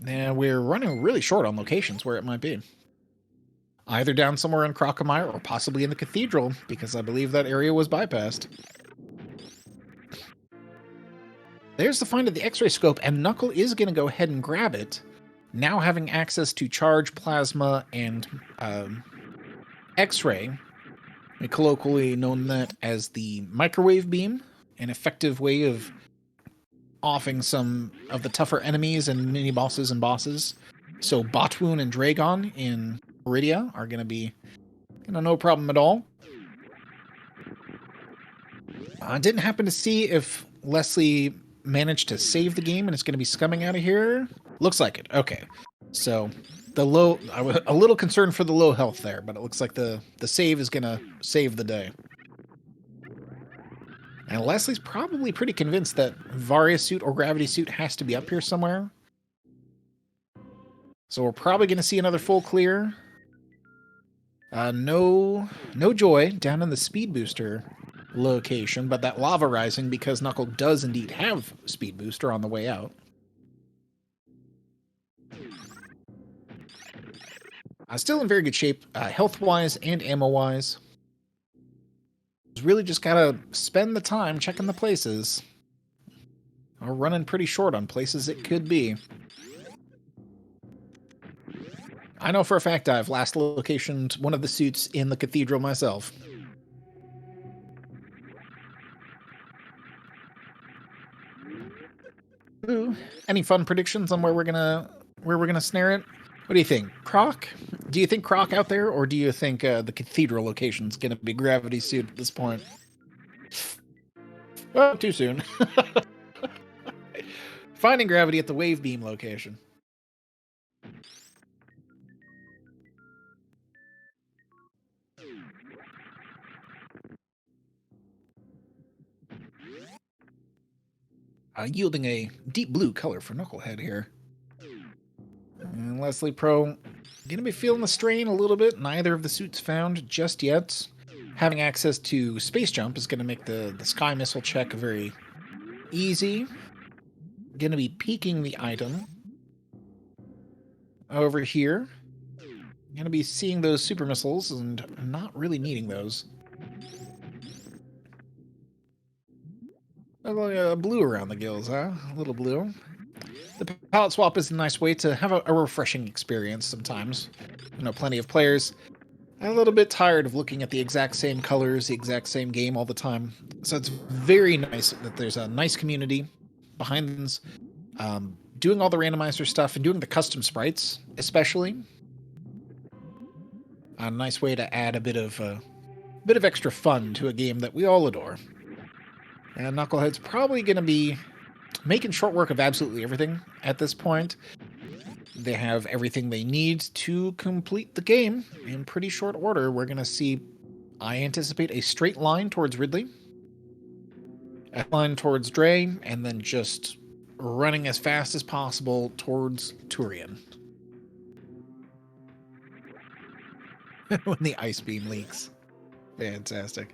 then we're running really short on locations where it might be. Either down somewhere in Crocomire or possibly in the Cathedral, because I believe that area was bypassed. There's the find of the X-ray scope, and Knuckle is going to go ahead and grab it, now having access to Charge, Plasma, and X-ray. We colloquially known that as the Microwave Beam, an effective way of offing some of the tougher enemies and mini-bosses and bosses. So Botwoon and Dragon in Iridia are going to be no problem at all. I didn't happen to see if Leslie managed to save the game and it's going to be scumming out of here. Looks like it. Okay. So I was a little concerned for the low health there, but it looks like the save is going to save the day. And Leslie's probably pretty convinced that Varia suit or Gravity suit has to be up here somewhere. So we're probably going to see another full clear. No joy down in the speed booster location, but that lava rising because Knuckle does indeed have speed booster on the way out. Still in very good shape, health-wise and ammo-wise. Really just gotta spend the time checking the places. We're running pretty short on places it could be. I know for a fact I've last locationed one of the suits in the cathedral myself. Ooh, any fun predictions on where we're gonna snare it? What do you think, Croc? Do you think Croc out there, or do you think the cathedral location's gonna be gravity suit at this point? Oh, too soon. Finding gravity at the wave beam location. Yielding a deep blue color for Nukelhed here. And Leslie Pro gonna be feeling the strain a little bit. Neither of the suits found just yet. Having access to space jump is gonna make the sky missile check very easy. Gonna be peeking the item over here. Gonna be seeing those super missiles and not really needing those. A blue around the gills, huh? A little blue. The palette swap is a nice way to have a refreshing experience sometimes. You know, plenty of players are a little bit tired of looking at the exact same colors, the exact same game all the time. So it's very nice that there's a nice community behind this, doing all the randomizer stuff and doing the custom sprites, especially. A nice way to add a bit of extra fun to a game that we all adore. And Knucklehead's probably going to be making short work of absolutely everything at this point. They have everything they need to complete the game in pretty short order. We're going to see, I anticipate, a straight line towards Ridley, a line towards Dre, and then just running as fast as possible towards Turian. When the ice beam leaks. Fantastic.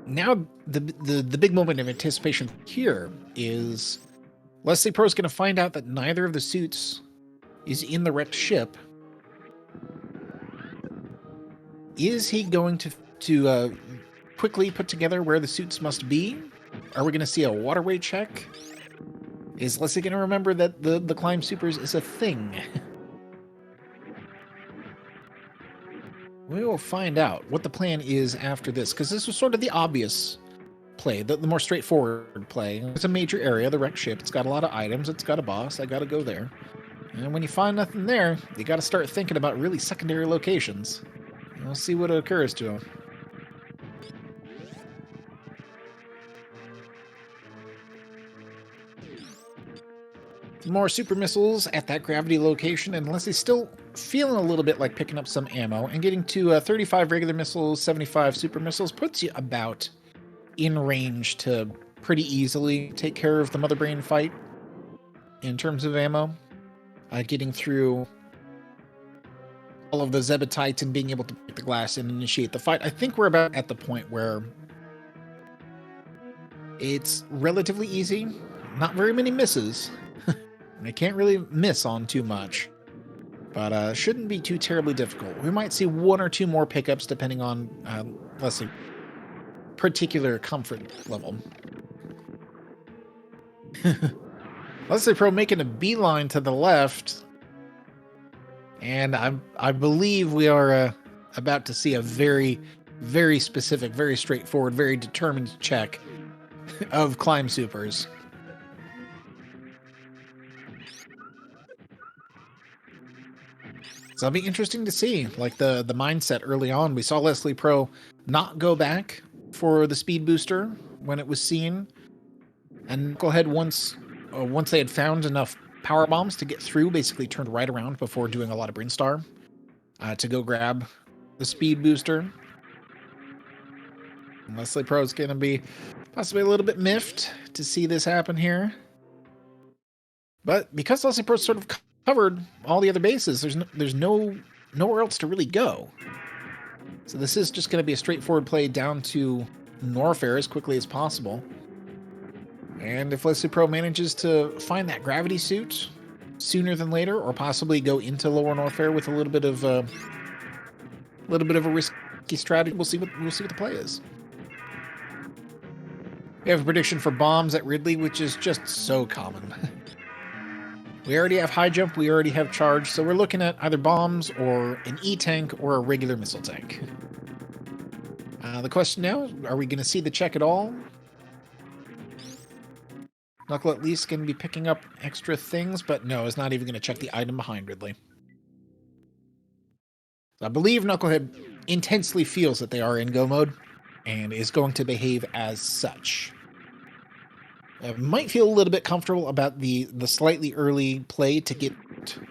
Now, the big moment of anticipation here is Leslie Pro's going to find out that neither of the suits is in the wrecked ship. Is he going to quickly put together where the suits must be? Are we going to see a waterway check? Is Leslie going to remember that the climb supers is a thing? We will find out what the plan is after this, because this was sort of the obvious play, the more straightforward play. It's a major area, the wrecked ship. It's got a lot of items. It's got a boss. I got to go there. And when you find nothing there, you got to start thinking about really secondary locations. We'll see what occurs to him. More super missiles at that gravity location, and Leslie's still feeling a little bit like picking up some ammo, and getting to 35 regular missiles, 75 super missiles puts you about in range to pretty easily take care of the Mother Brain fight in terms of ammo. Getting through all of the Zebatites and being able to break the glass and initiate the fight. I think we're about at the point where it's relatively easy, not very many misses. I can't really miss on too much, but shouldn't be too terribly difficult. We might see one or two more pickups depending on, let's see, particular comfort level. Leslie Pro making a beeline to the left, and I believe we are about to see a very, very specific, very straightforward, very determined check of climb supers. So it'll be interesting to see, like the mindset early on. We saw Leslie Pro not go back for the speed booster when it was seen, and Nukelhed once they had found enough power bombs to get through, basically turned right around before doing a lot of Brinstar to go grab the speed booster. And Leslie Pro is going to be possibly a little bit miffed to see this happen here. But because Leslie Pro sort of covered all the other bases, there's nowhere else to really go. So this is just going to be a straightforward play down to Norfair as quickly as possible. And if Leslie Pro manages to find that gravity suit sooner than later, or possibly go into Lower Norfair with a little bit of a risky strategy, we'll see what the play is. We have a prediction for bombs at Ridley, which is just so common. We already have high jump, we already have charge, so we're looking at either bombs or an E-tank or a regular missile tank. The question now, are we going to see the check at all? Knuckle at least going to be picking up extra things, but no, is not even going to check the item behind Ridley. I believe Knucklehead intensely feels that they are in go mode and is going to behave as such. Might feel a little bit comfortable about the slightly early play to get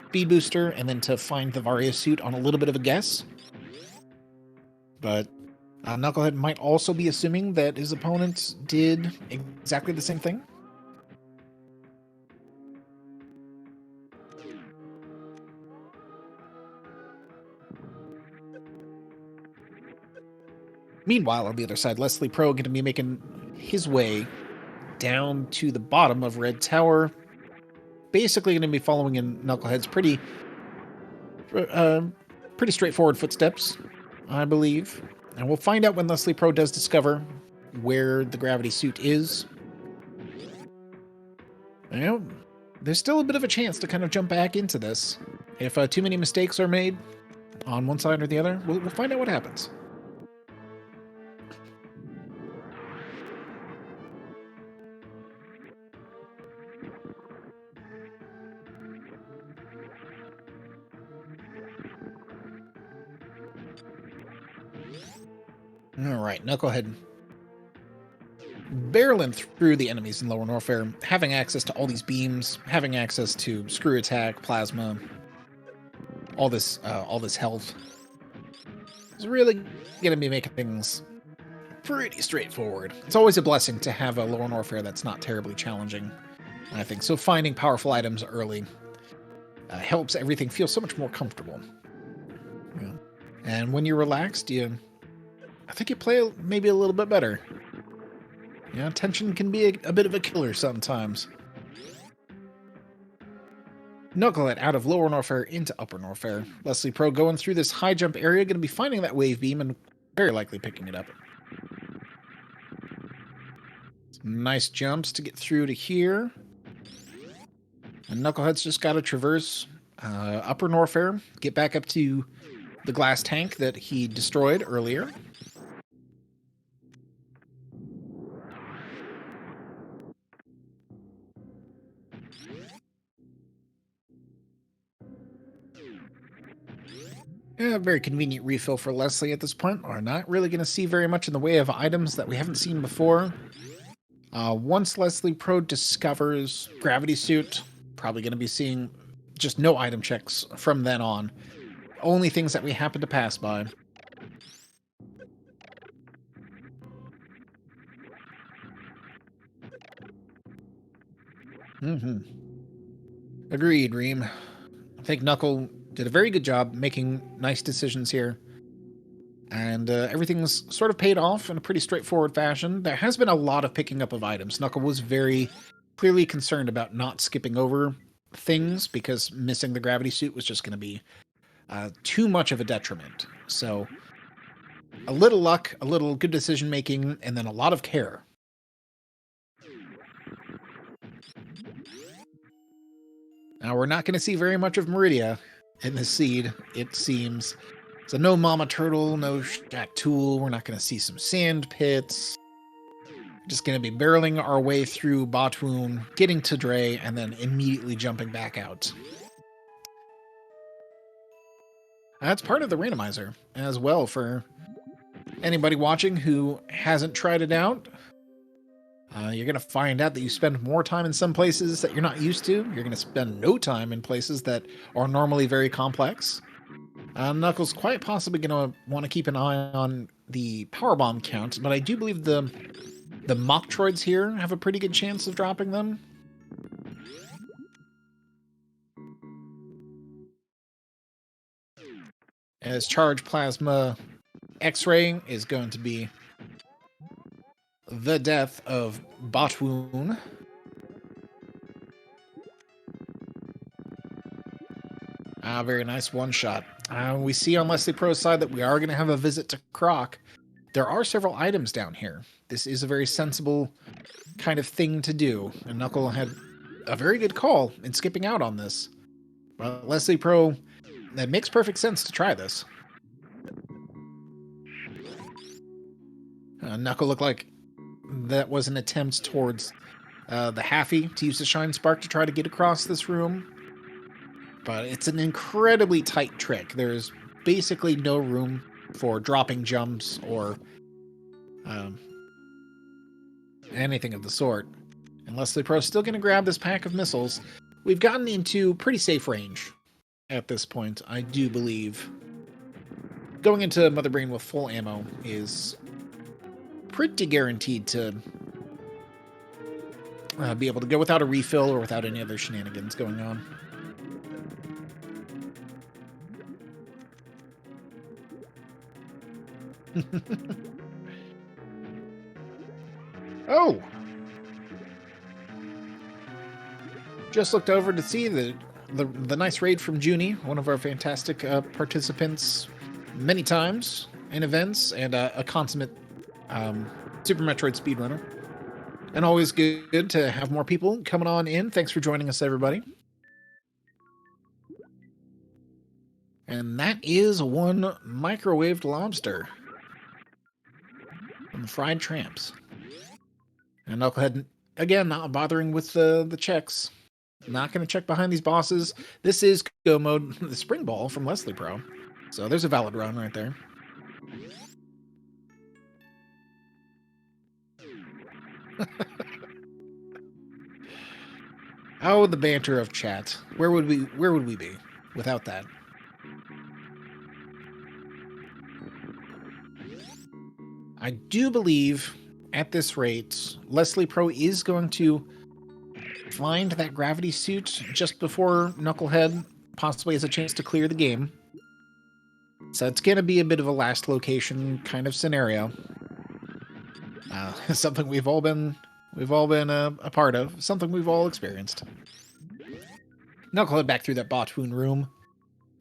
speed booster and then to find the Varia suit on a little bit of a guess. But Knucklehead might also be assuming that his opponent did exactly the same thing. Meanwhile, on the other side, Leslie Pro going to be making his way down to the bottom of Red Tower. Basically going to be following in Knucklehead's pretty straightforward footsteps, I believe. And we'll find out when Leslie Pro does discover where the gravity suit is. You know, there's still a bit of a chance to kind of jump back into this. If too many mistakes are made on one side or the other, we'll find out what happens. Alright, Knucklehead barreling through the enemies in Lower Norfair, having access to all these beams, having access to screw attack, plasma, all this health. It's really going to be making things pretty straightforward. It's always a blessing to have a Lower Norfair that's not terribly challenging, I think. So finding powerful items early helps everything feel so much more comfortable. Yeah. And when you're relaxed, I think you play maybe a little bit better. Yeah, tension can be a bit of a killer sometimes. Nukelhed out of Lower Norfair into Upper Norfair. Leslie Pro going through this high jump area, going to be finding that wave beam and very likely picking it up. Some nice jumps to get through to here. And Knucklehead's just got to traverse Upper Norfair, get back up to the glass tank that he destroyed earlier. Yeah, very convenient refill for Leslie at this point. We're not really going to see very much in the way of items that we haven't seen before. Once Leslie Pro discovers Gravity Suit, probably going to be seeing just no item checks from then on. Only things that we happen to pass by. Agreed, Reem. I think Knuckle did a very good job making nice decisions here. And everything's sort of paid off in a pretty straightforward fashion. There has been a lot of picking up of items. Knuckle was very clearly concerned about not skipping over things because missing the gravity suit was just going to be too much of a detriment. So a little luck, a little good decision making, and then a lot of care. Now, we're not going to see very much of Meridia in this seed, it seems. So no Mama Turtle, no Shack Tool. We're not going to see some sand pits. Just going to be barreling our way through Botwoon, getting to Dre, and then immediately jumping back out. That's part of the randomizer as well for anybody watching who hasn't tried it out. You're going to find out that you spend more time in some places that you're not used to. You're going to spend no time in places that are normally very complex. Knuckles quite possibly going to want to keep an eye on the power bomb count, but I do believe the mock droids here have a pretty good chance of dropping them. as Charge Plasma X-Ray is going to be the death of Botwoon. Very nice one-shot. We see on Leslie Pro's side that we are going to have a visit to Croc. There are several items down here. This is a very sensible kind of thing to do. And Knuckle had a very good call in skipping out on this. But Leslie Pro, that makes perfect sense to try this. Knuckle looked like that was an attempt towards the Haffy to use the Shine Spark to try to get across this room. But it's an incredibly tight trick. There's basically no room for dropping jumps or anything of the sort. And Leslie Pro's still going to grab this pack of missiles. We've gotten into pretty safe range at this point, I do believe. Going into Mother Brain with full ammo is pretty guaranteed to be able to go without a refill or without any other shenanigans going on. Oh! Just looked over to see the nice raid from Junie, one of our fantastic participants many times in events, and a consummate Super Metroid speedrunner. And always good to have more people coming on in. Thanks for joining us, everybody. And that is one microwaved lobster from the Fried Tramps. And Nukelhed, again, not bothering with the checks. Not going to check behind these bosses. This is Go Mode, the Spring Ball from Leslie Pro. So there's a valid run right there. Oh, the banter of chat. Where would we be without that? I do believe at this rate, Leslie Pro is going to find that gravity suit just before Nukelhed possibly has a chance to clear the game. So it's going to be a bit of a last location kind of scenario. Something we've all been a part of, something we've all experienced. Nukelhed back through that Botwoon room,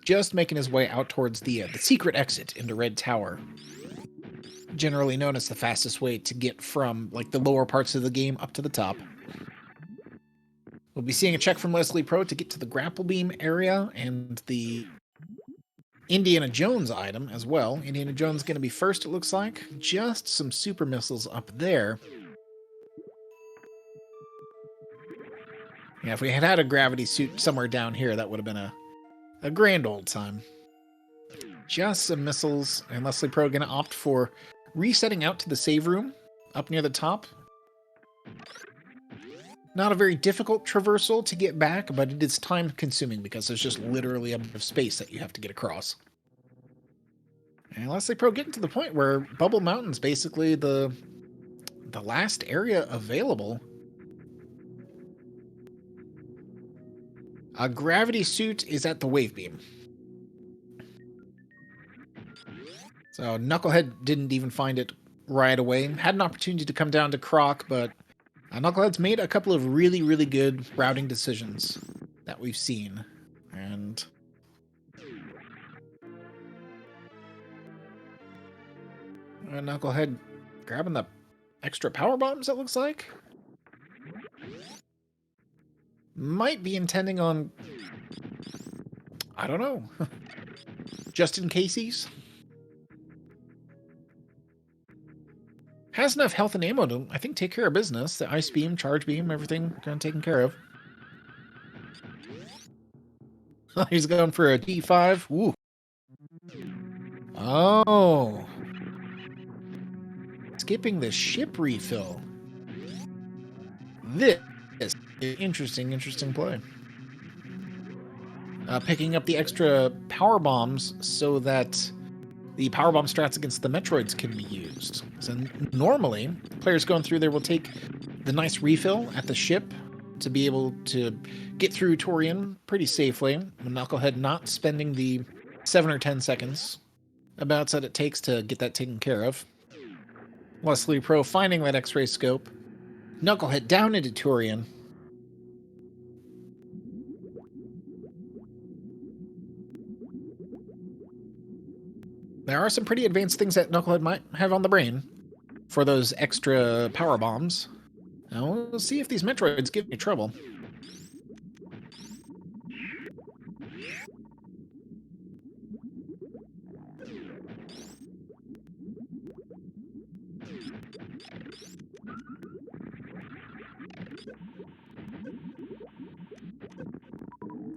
just making his way out towards the secret exit into Red Tower. Generally known as the fastest way to get from like the lower parts of the game up to the top. We'll be seeing a check from Leslie Pro to get to the grapple beam area and the Indiana Jones item as well. Indiana Jones going to be first, it looks like. Just some super missiles up there. Yeah, if we had had a gravity suit somewhere down here, that would have been a grand old time. Just some missiles, and Leslie Pro going to opt for resetting out to the save room up near the top. Not a very difficult traversal to get back, but it is time consuming because there's just literally a bit of space that you have to get across. And Leslie Pro getting to the point where Bubble Mountain's basically the last area available. A gravity suit is at the wave beam. So Knucklehead didn't even find it right away. Had an opportunity to come down to Croc, but Knucklehead's made a couple of really, really good routing decisions that we've seen. And Knucklehead grabbing the extra power bombs, it looks like. Might be intending on, I don't know, just in caseies. Has enough health and ammo to, I think, take care of business. The ice beam, charge beam, everything kind of taken care of. He's going for a D5. Ooh. Oh. Skipping the ship refill. This is an interesting play. Picking up the extra power bombs so that the power bomb strats against the Metroids can be used. So normally, players going through there will take the nice refill at the ship to be able to get through Torian pretty safely. Knucklehead not spending the 7 or 10 seconds. About that it takes to get that taken care of. Leslie Pro finding that X-ray scope. Nukelhed down into Turian. There are some pretty advanced things that Nukelhed might have on the brain for those extra power bombs. Now we'll see if these Metroids give me trouble.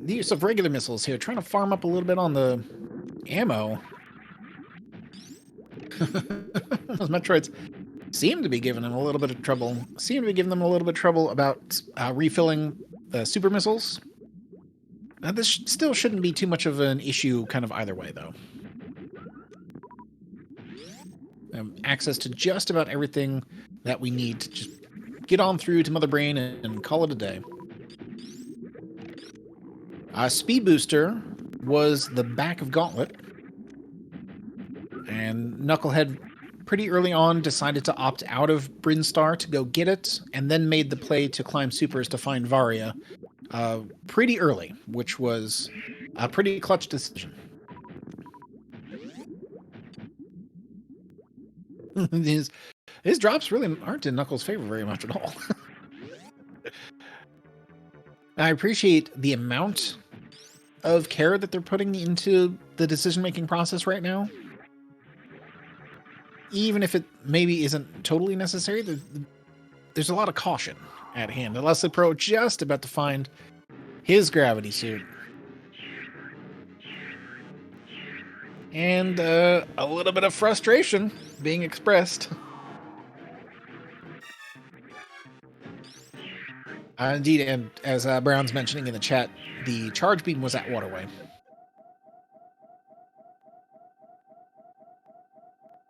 The use of regular missiles here, trying to farm up a little bit on the ammo. Those Metroids seem to be giving them a little bit of trouble. About refilling super missiles. This still shouldn't be too much of an issue kind of either way, though. Access to just about everything that we need to just get on through to Mother Brain and call it a day. Speed Booster was the back of Gauntlet. And Nukelhed pretty early on decided to opt out of Brinstar to go get it, and then made the play to climb supers to find Varia pretty early, which was a pretty clutch decision. His drops really aren't in Knuckles' favor very much at all. I appreciate the amount of care that they're putting into the decision-making process right now. Even if it maybe isn't totally necessary, there's a lot of caution at hand. And Leslie Pro just about to find his gravity suit. And a little bit of frustration being expressed. Indeed, and as Brown's mentioning in the chat, the charge beam was at Waterway.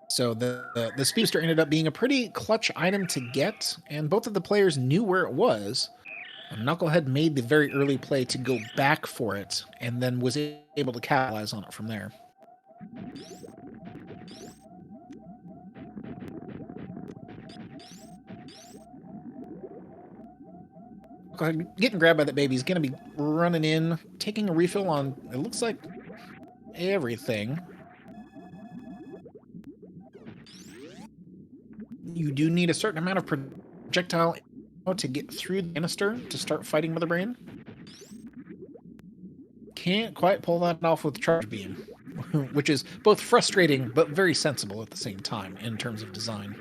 So the Speedster ended up being a pretty clutch item to get, and both of the players knew where it was. And Nukelhed made the very early play to go back for it, and then was able to capitalize on it from there. Getting grabbed by that baby is going to be running in, taking a refill on, it looks like, everything. You do need a certain amount of projectile to get through the canister to start fighting Mother Brain. Can't quite pull that off with Charge Beam, which is both frustrating but very sensible at the same time in terms of design.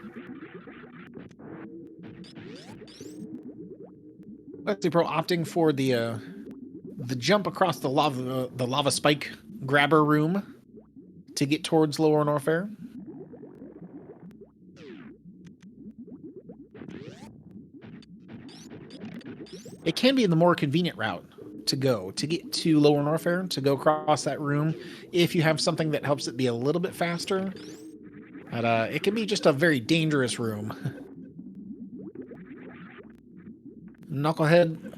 Let's see, Pro opting for the jump across the lava spike grabber room to get towards Lower Norfair. It can be the more convenient route to get to Lower Norfair, to go across that room, if you have something that helps it be a little bit faster. But it can be just a very dangerous room. Nukelhed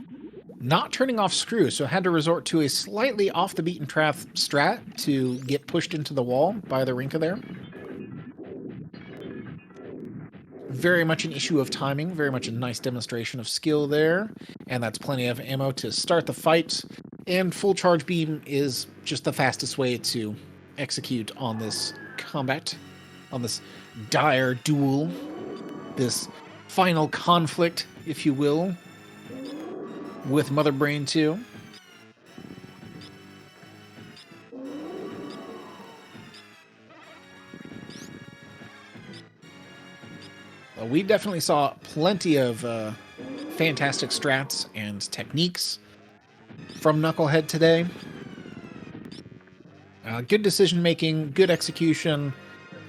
not turning off screw, so had to resort to a slightly off the beaten path strat to get pushed into the wall by the Rinka there. Very much an issue of timing, very much a nice demonstration of skill there, and that's plenty of ammo to start the fight, and full charge beam is just the fastest way to execute on this combat, on this dire duel, this final conflict, if you will, with Mother Brain 2. We definitely saw plenty of fantastic strats and techniques from Nukelhed today. Good decision-making, good execution,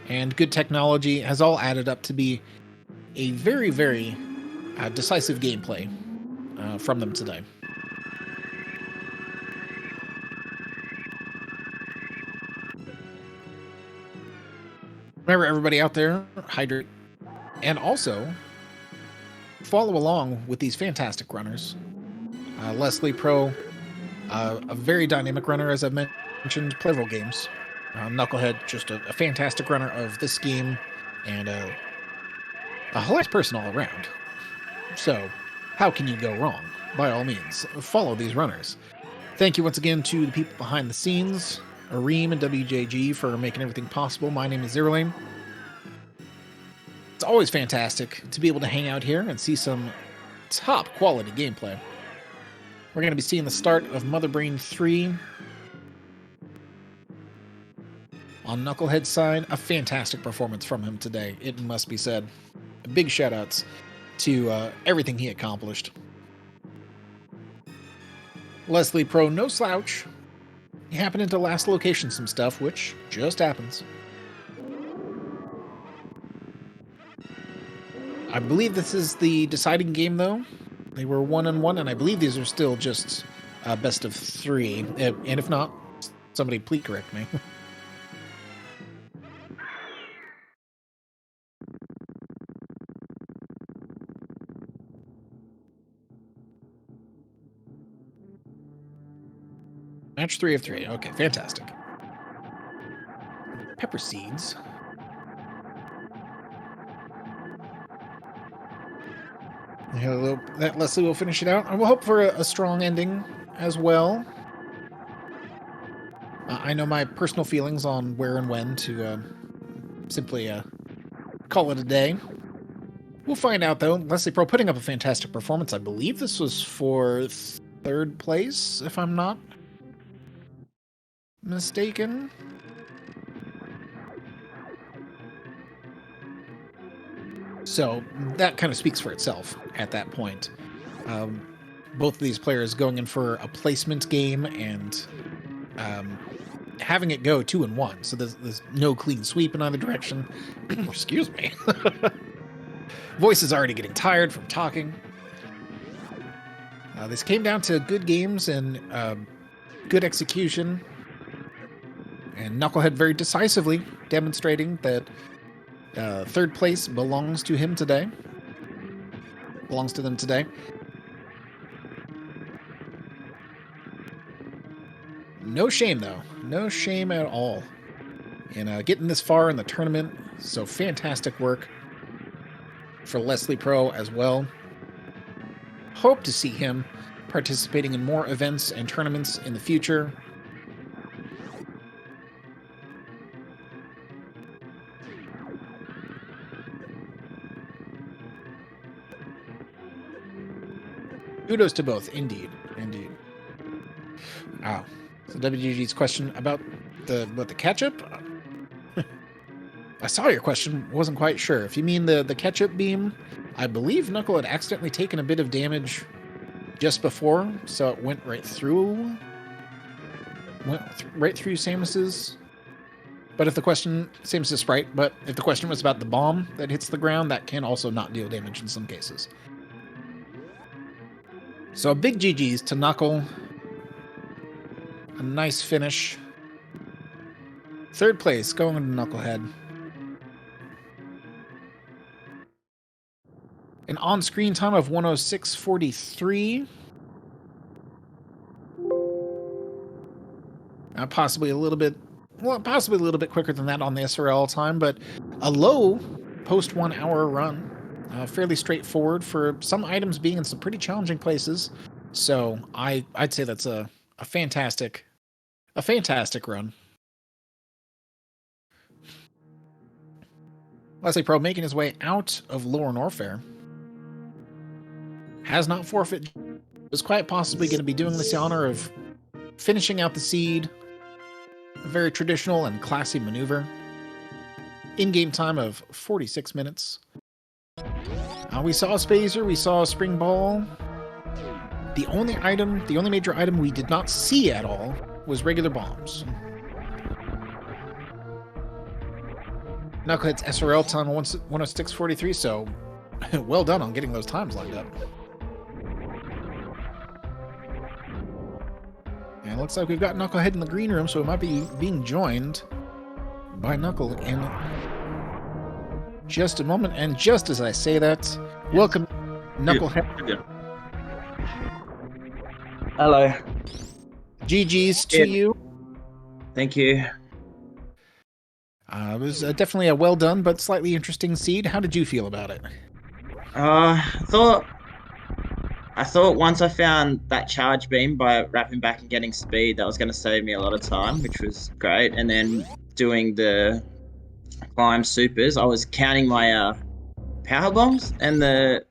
and good technology has all added up to be a very, very decisive gameplay from them today. Remember, everybody out there, hydrate. And also, follow along with these fantastic runners. Leslie Pro, a very dynamic runner, as I've mentioned. mentioned Playable Games. Knucklehead, just a fantastic runner of this game, and a hilarious person all around. So, how can you go wrong? By all means, follow these runners. Thank you once again to the people behind the scenes, Areem and WJG, for making everything possible. My name is Zerlane. It's always fantastic to be able to hang out here and see some top quality gameplay. We're going to be seeing the start of Mother Brain 3. On Knucklehead's side, a fantastic performance from him today, it must be said. Big shout-outs to everything he accomplished. Leslie Pro, no slouch. He happened to last location some stuff, which just happens. I believe this is the deciding game, though. They were 1-1, and I believe these are still just best of 3. And if not, somebody please correct me. Match 3 of 3. Okay, fantastic. Pepper seeds. That Leslie will finish it out. And we'll hope for a strong ending as well. I know my personal feelings on where and when to simply call it a day. We'll find out, though. Leslie Pro putting up a fantastic performance. I believe this was for 3rd place, if I'm not mistaken. So that kind of speaks for itself at that point. Both of these players going in for a placement game and having it go 2-1. So there's no clean sweep in either direction. Excuse me. Voice is already getting tired from talking. This came down to good games and good execution. And Knucklehead very decisively demonstrating that 3rd place belongs to him today. Belongs to them today. No shame, though. No shame at all in getting this far in the tournament. So fantastic work for Leslie Pro as well. Hope to see him participating in more events and tournaments in the future. Kudos to both, indeed. Oh, so WGG's question about the ketchup? I saw your question, wasn't quite sure. If you mean the ketchup beam, I believe Knuckle had accidentally taken a bit of damage just before, so it went right through Samus's. But if the question, Samus's Sprite, but if the question was about the bomb that hits the ground, that can also not deal damage in some cases. So a big GG's to Knuckle. A nice finish. 3rd place going to Knucklehead. An on-screen time of 106.43. Possibly a little bit quicker than that on the SRL time, but a low post 1 hour run. Fairly straightforward for some items being in some pretty challenging places. So I'd say that's a fantastic run. Leslie Pro making his way out of Lower Norfair. Has not forfeit. Was quite possibly going to be doing this the honor of finishing out the seed. A very traditional and classy maneuver. In-game time of 46 minutes. We saw a Spazer, we saw a Spring Ball. The only major item we did not see at all was regular bombs. Knucklehead's SRL time of 106.43, so well done on getting those times lined up. And it looks like we've got Knucklehead in the green room, so it might be being joined by Knuckle in just a moment. And just as I say that, welcome, Knucklehead. Hello. GG's to you. Thank you. It was definitely a well done but slightly interesting seed. How did you feel about it? I thought once I found that charge beam by wrapping back and getting speed, that was going to save me a lot of time, which was great. And then doing the climb supers, I was counting my power bombs, and the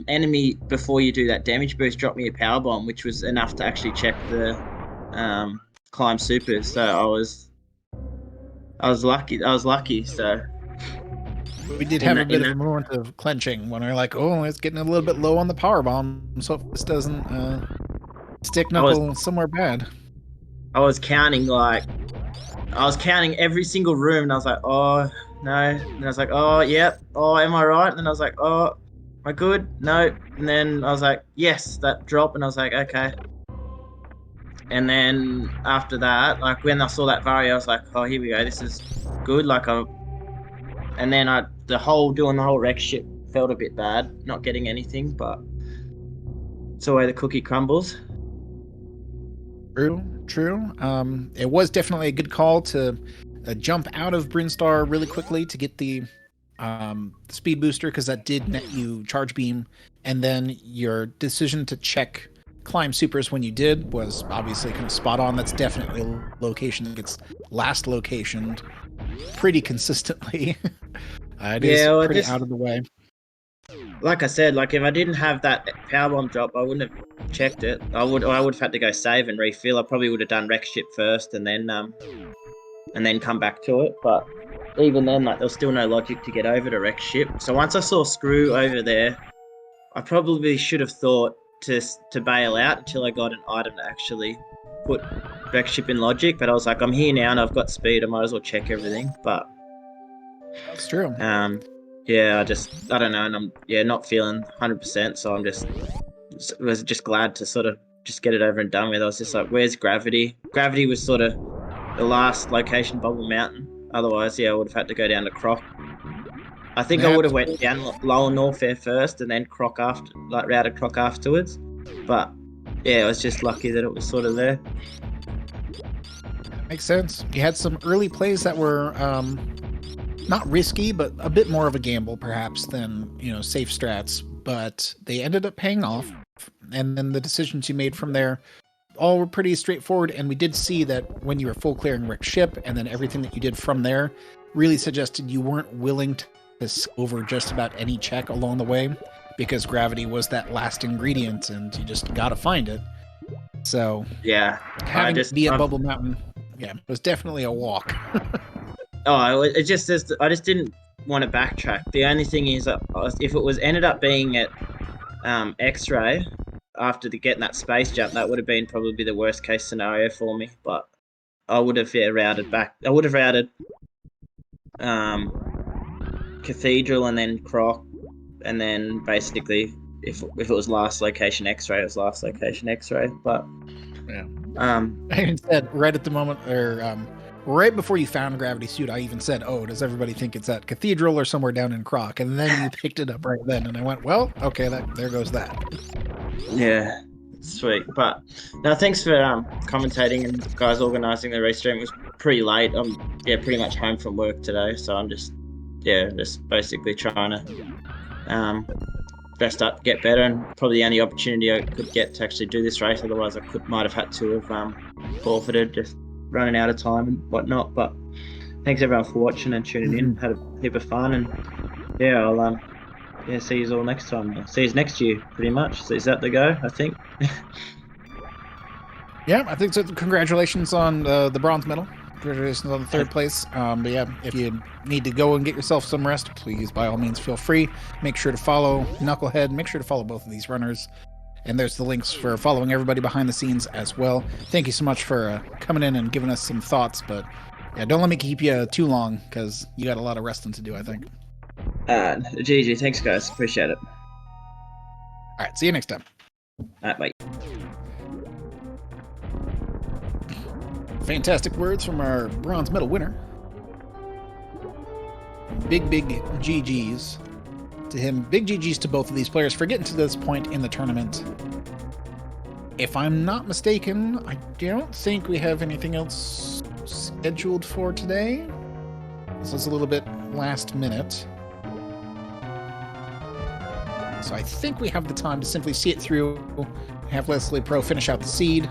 enemy before you do that damage boost dropped me a power bomb, which was enough to actually check the um, climb supers. So I was lucky. I was lucky. So We did in have a that in bit of that a moment of clenching when we are like, oh, it's getting a little bit low on the power bomb, so this doesn't stick I was knuckle somewhere bad. I was counting like I was counting every single room, and I was like, oh no. And I was like, oh yep. Oh, am I right? And then I was like, oh, am I good? No. And then I was like, yes, that drop. And I was like, okay. And then after that, like when I saw that barrier, I was like, oh, here we go. This is good. And then doing the whole wreck ship felt a bit bad, not getting anything, but it's the way the cookie crumbles. True, true. It was definitely a good call to jump out of Brinstar really quickly to get the speed booster, because that did net you charge beam, and then your decision to check climb supers when you did was obviously kind of spot on. That's definitely a location that gets last locationed pretty consistently. It is Yeah, well, pretty out of the way. like I said, like if I didn't have that power bomb drop, I wouldn't have checked it. I would have had to go save and refill. I probably would have done wreck ship first and then come back to it. But even then, like there was still no logic to get over to wreck ship. So once I saw Screw over there, I probably should have thought to bail out until I got an item to actually put wreck ship in logic. But I was like, I'm here now and I've got speed. I might as well check everything. But That's true. yeah, I don't know, and I'm not feeling 100%. So was just glad to sort of just get it over and done with. I was just like, where's gravity? Gravity was sort of the last location, Bubble Mountain. Otherwise, yeah, I would have had to go down to Croc. I think I would have went down Lower Norfair first and then Croc after, like routed Croc afterwards. But yeah, I was just lucky that it was sort of there. Makes sense. You had some early plays that were not risky, but a bit more of a gamble, perhaps, than safe strats. But they ended up paying off, and then the decisions you made from there all were pretty straightforward. And we did see that when you were full clearing Rick's ship, and then everything that you did from there really suggested you weren't willing to over just about any check along the way, because gravity was that last ingredient, and you just got to find it. So yeah, having it be a Bubble Mountain, it was definitely a walk. I just didn't want to backtrack. The only thing is, if it was ended up being at X-ray after getting that space jump, that would have been probably the worst case scenario for me. But I would have routed back. I would have routed Cathedral and then Croc, and then basically if it was last location X-ray, it was last location X-ray. But yeah, I even said right at the moment, or right before you found Gravity Suit, I even said, oh, does everybody think it's at Cathedral or somewhere down in Croc? And then you picked it up right then, and I went, well, okay, there goes that. Yeah, sweet. But no, thanks for commentating and guys organising the restream. It was pretty late. I'm pretty much home from work today, so I'm just basically trying to rest up, get better, and probably the only opportunity I could get to actually do this race. Otherwise, might have had to have forfeited, just running out of time and whatnot. But thanks everyone for watching and tuning in. Had a heap of fun, and I'll see you all next time. See you next year, pretty much. So is that the go? I think. Yeah, I think so. Congratulations on the bronze medal. Congratulations on the third place. But yeah, if you need to go and get yourself some rest, please, by all means, feel free. Make sure to follow Nukelhed. Make sure to follow both of these runners. And there's the links for following everybody behind the scenes as well. Thank you so much for coming in and giving us some thoughts. But yeah, don't let me keep you too long, because you got a lot of resting to do, I think. GG. Thanks, guys. Appreciate it. All right, see you next time. All right, bye. Fantastic words from our bronze medal winner. Big GGs to him. Big GGs to both of these players for getting to this point in the tournament if I'm not mistaken, I don't think we have anything else scheduled for today. This is a little bit last minute. So I think we have the time to simply see it through, have Leslie Pro finish out the seed,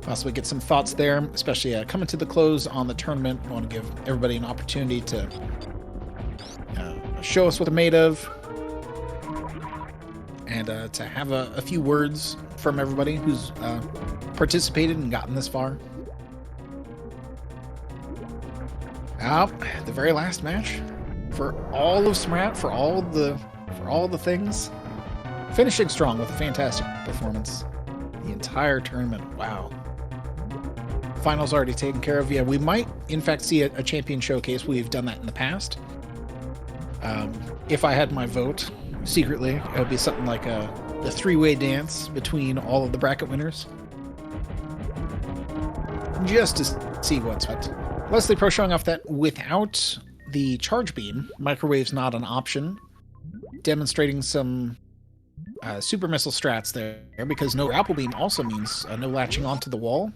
possibly get some thoughts there, especially coming to the close on the tournament. I want to give everybody an opportunity to show us what they're made of, and to have a few words from everybody who's participated and gotten this far. The very last match for all of SMRAT, for all the things, finishing strong with a fantastic performance. The entire tournament, wow. Finals already taken care of. Yeah, we might in fact see a champion showcase. We've done that in the past. If I had my vote secretly, it would be something like the three-way dance between all of the bracket winners, just to see what's what. Leslie Pro showing off that without the charge beam, microwave's not an option, demonstrating some super missile strats there, because no grapple beam also means no latching onto the wall.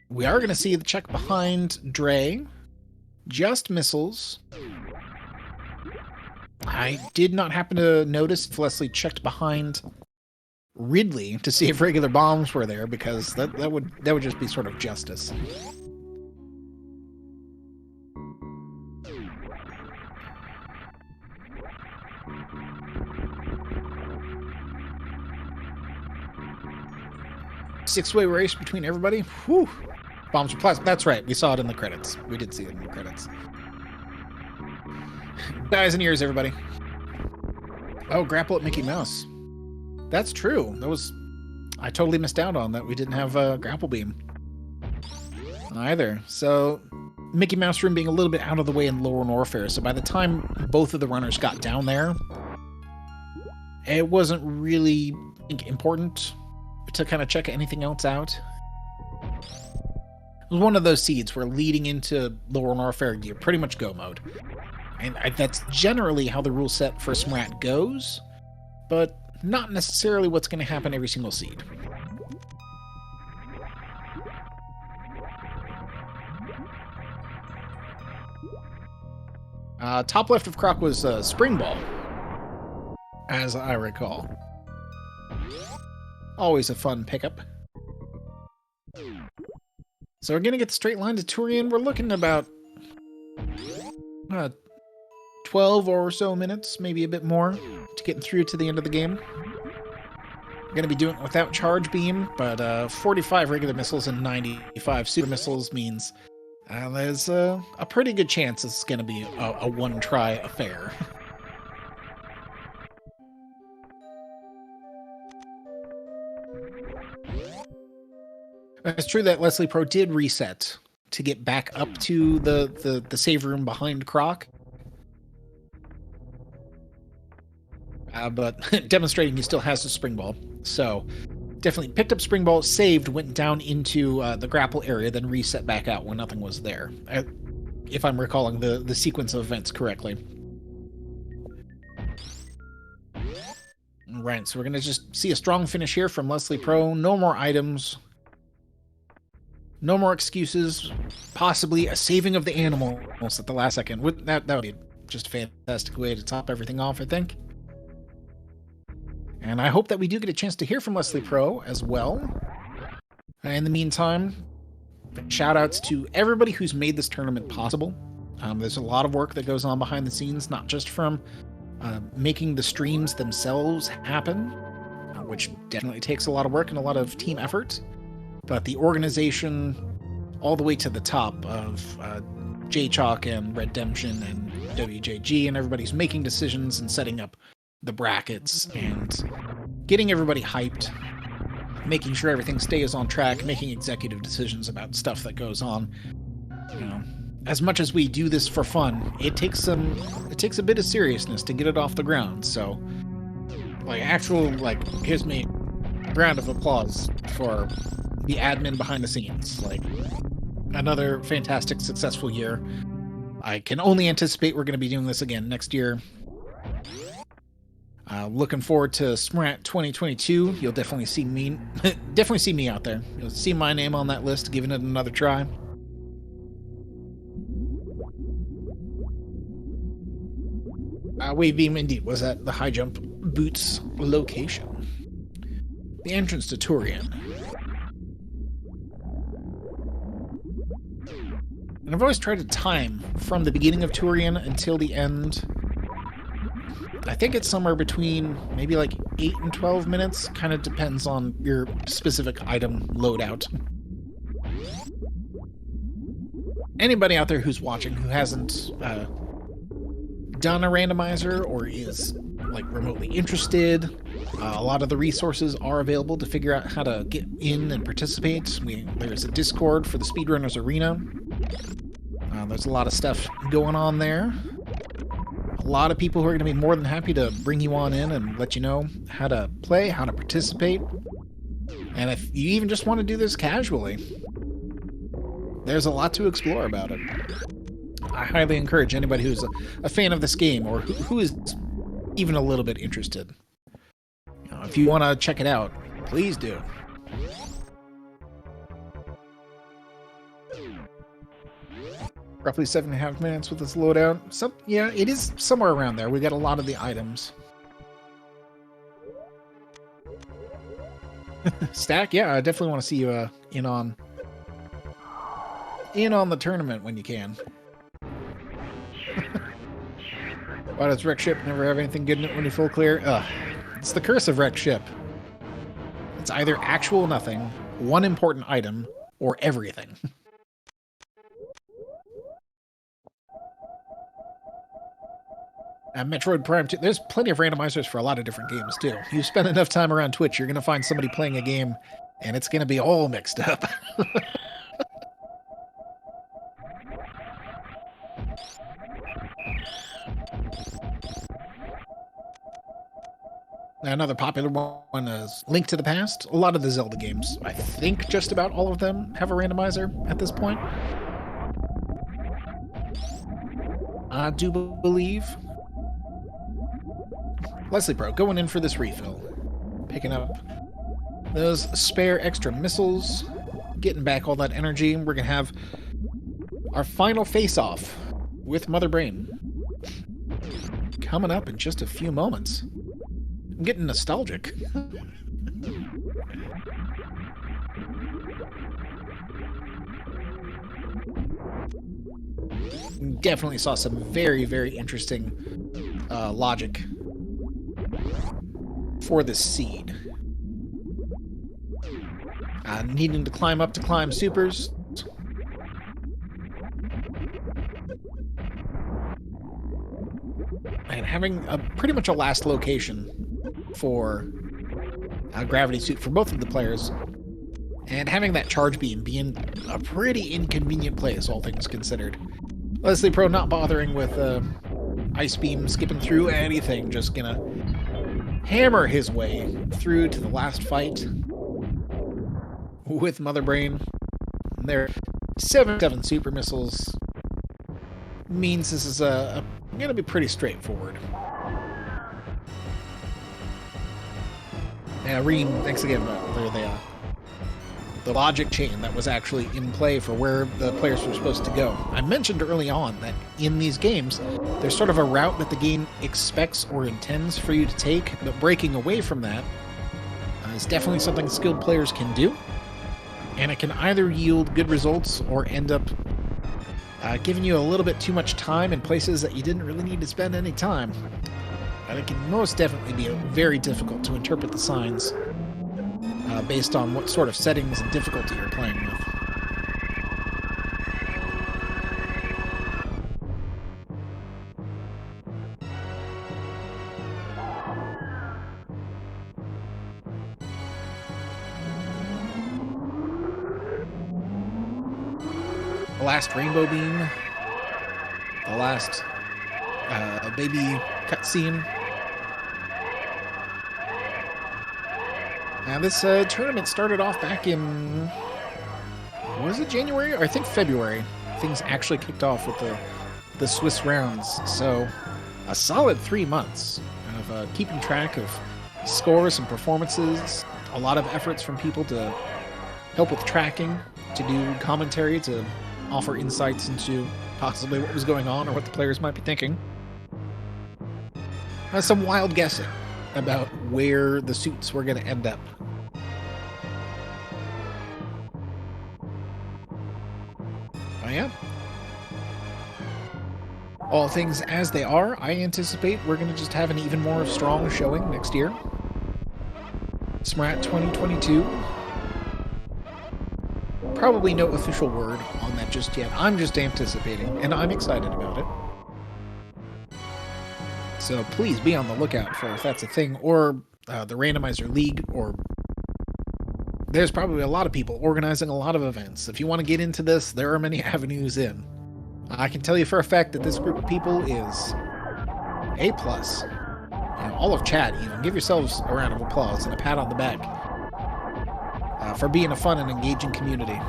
We are going to see the check behind Dre. Just missiles. I did not happen to notice if Leslie checked behind Ridley to see if regular bombs were there, because that would just be sort of justice. Six-way race between everybody. Whew. Bombs are plasma. That's right. We saw it in the credits. We did see it in the credits. Eyes and ears, everybody. Oh, grapple at Mickey Mouse. That's true. I totally missed out on that. We didn't have a grapple beam either. So Mickey Mouse room being a little bit out of the way in Lower Norfair. So by the time both of the runners got down there, it wasn't really important to kind of check anything else out. It was one of those seeds where leading into Lower Norfair, you're pretty much go mode. And that's generally how the rule set for SMRAT goes, but not necessarily what's going to happen every single seed. Top left of Croc was Spring Ball, as I recall. Always a fun pickup. So we're going to get the straight line to Turian. We're looking about 12 or so minutes, maybe a bit more, to getting through to the end of the game. We're going to be doing it without charge beam, but 45 regular missiles and 95 super missiles means there's a pretty good chance it's going to be a one-try affair. It's true that Leslie Pro did reset to get back up to the save room behind Croc. But demonstrating he still has the Spring Ball. So definitely picked up Spring Ball, saved, went down into the grapple area, then reset back out when nothing was there. If I'm recalling the sequence of events correctly. Right, so we're going to just see a strong finish here from Leslie Pro. No more items. No more excuses. Possibly a saving of the animals at the last second. That would be just a fantastic way to top everything off, I think. And I hope that we do get a chance to hear from Leslie Pro as well. In the meantime, shout-outs to everybody who's made this tournament possible. There's a lot of work that goes on behind the scenes, not just from making the streams themselves happen, which definitely takes a lot of work and a lot of team effort, but the organization all the way to the top of J-Chalk and Redemption and WJG, and everybody's making decisions and setting up the brackets and getting everybody hyped, making sure everything stays on track, making executive decisions about stuff that goes on. You know, as much as we do this for fun, it takes a bit of seriousness to get it off the ground. So, here's me, a round of applause for the admin behind the scenes. Another fantastic, successful year. I can only anticipate we're going to be doing this again next year. Looking forward to SMRAT 2022. You'll definitely see me out there. You'll see my name on that list, giving it another try. Wave Beam indeed was at the high jump boots location. The entrance to Turian. And I've always tried to time from the beginning of Turian until the end. I think it's somewhere between maybe like 8 and 12 minutes. Kind of depends on your specific item loadout. Anybody out there who's watching who hasn't done a randomizer or is like remotely interested, a lot of the resources are available to figure out how to get in and participate. There's a Discord for the Speedrunners Arena. There's a lot of stuff going on there. A lot of people who are going to be more than happy to bring you on in and let you know how to play, how to participate. And if you even just want to do this casually, there's a lot to explore about it. I highly encourage anybody who's a fan of this game or who is even a little bit interested. If you want to check it out, please do. Roughly 7.5 minutes with this loadout. So, yeah, it is somewhere around there. We got a lot of the items. Stack, yeah, I definitely want to see you in on the tournament when you can. Why does Wreck Ship never have anything good in it when you full clear? Ugh. It's the curse of Wreck Ship. It's either actual nothing, one important item, or everything. Metroid Prime 2, there's plenty of randomizers for a lot of different games, too. You spend enough time around Twitch, you're going to find somebody playing a game, and it's going to be all mixed up. Another popular one is Link to the Past. A lot of the Zelda games, I think just about all of them, have a randomizer at this point. I do believe. Leslie Pro, going in for this refill. Picking up those spare extra missiles. Getting back all that energy. We're going to have our final face-off with Mother Brain. Coming up in just a few moments. I'm getting nostalgic. Definitely saw some very, very interesting logic for this seed. Needing to climb up to climb supers. And having pretty much a last location for a gravity suit for both of the players. And having that charge beam being a pretty inconvenient place, all things considered. Leslie Pro not bothering with ice beam skipping through anything, just gonna hammer his way through to the last fight with Mother Brain. Their 7 super missiles means this is gonna be pretty straightforward. Yeah, Reem, thanks again. The logic chain that was actually in play for where the players were supposed to go. I mentioned early on that in these games, there's sort of a route that the game expects or intends for you to take, but breaking away from that is definitely something skilled players can do, and it can either yield good results or end up giving you a little bit too much time in places that you didn't really need to spend any time. And it can most definitely be very difficult to interpret the signs based on what sort of settings and difficulty you're playing with. The last rainbow beam, the last baby cutscene. Now, this tournament started off back in, was it January? Or I think February. Things actually kicked off with the Swiss rounds. So, a solid 3 months of keeping track of scores and performances. A lot of efforts from people to help with tracking, to do commentary, to offer insights into possibly what was going on or what the players might be thinking. Some wild guessing about where the suits were going to end up. Oh yeah. All things as they are, I anticipate we're going to just have an even more strong showing next year. SMRAT 2022. Probably no official word on that just yet. I'm just anticipating, and I'm excited about it. So please be on the lookout for if that's a thing, or the Randomizer League, or there's probably a lot of people organizing a lot of events. If you want to get into this, there are many avenues in. I can tell you for a fact that this group of people is A+. All of chat even. Give yourselves a round of applause and a pat on the back for being a fun and engaging community.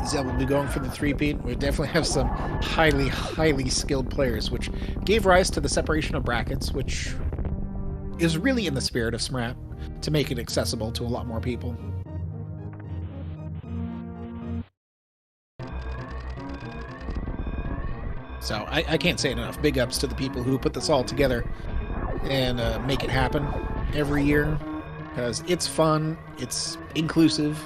Zeb will be going for the 3-peat. We definitely have some highly, highly skilled players, which gave rise to the separation of brackets, which is really in the spirit of SMRAT, to make it accessible to a lot more people. So I can't say it enough. Big ups to the people who put this all together and make it happen every year, because it's fun, it's inclusive.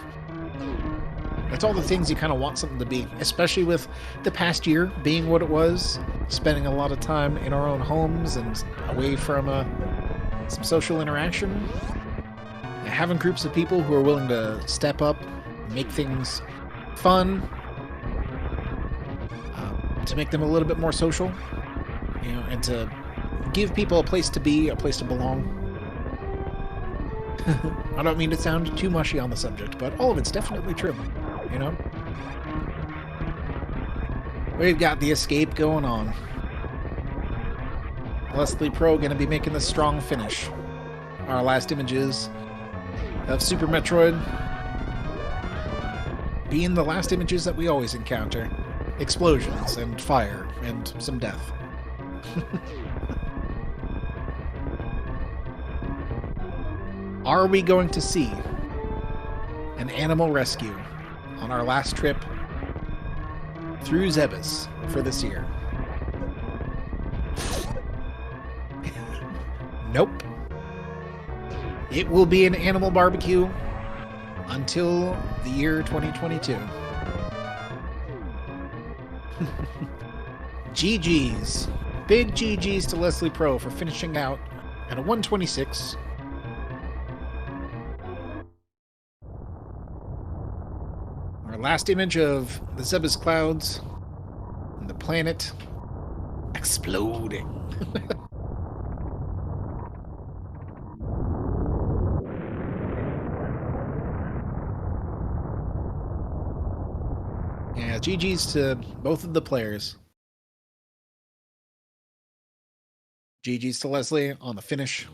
It's all the things you kind of want something to be, especially with the past year being what it was, spending a lot of time in our own homes and away from some social interaction. Having groups of people who are willing to step up, make things fun, to make them a little bit more social, and to give people a place to be, a place to belong. I don't mean to sound too mushy on the subject, but all of it's definitely true. We've got the escape going on. Leslie Pro going to be making this strong finish. Our last images of Super Metroid being the last images that we always encounter. Explosions and fire and some death. Are we going to see an animal rescue on our last trip through Zebes for this year? Nope. It will be an animal barbecue until the year 2022. GG's. Big GG's to Leslie Pro for finishing out at a 126. Our last image of the Zebes clouds and the planet exploding. Yeah, GG's to both of the players. GG's to Leslie on the finish.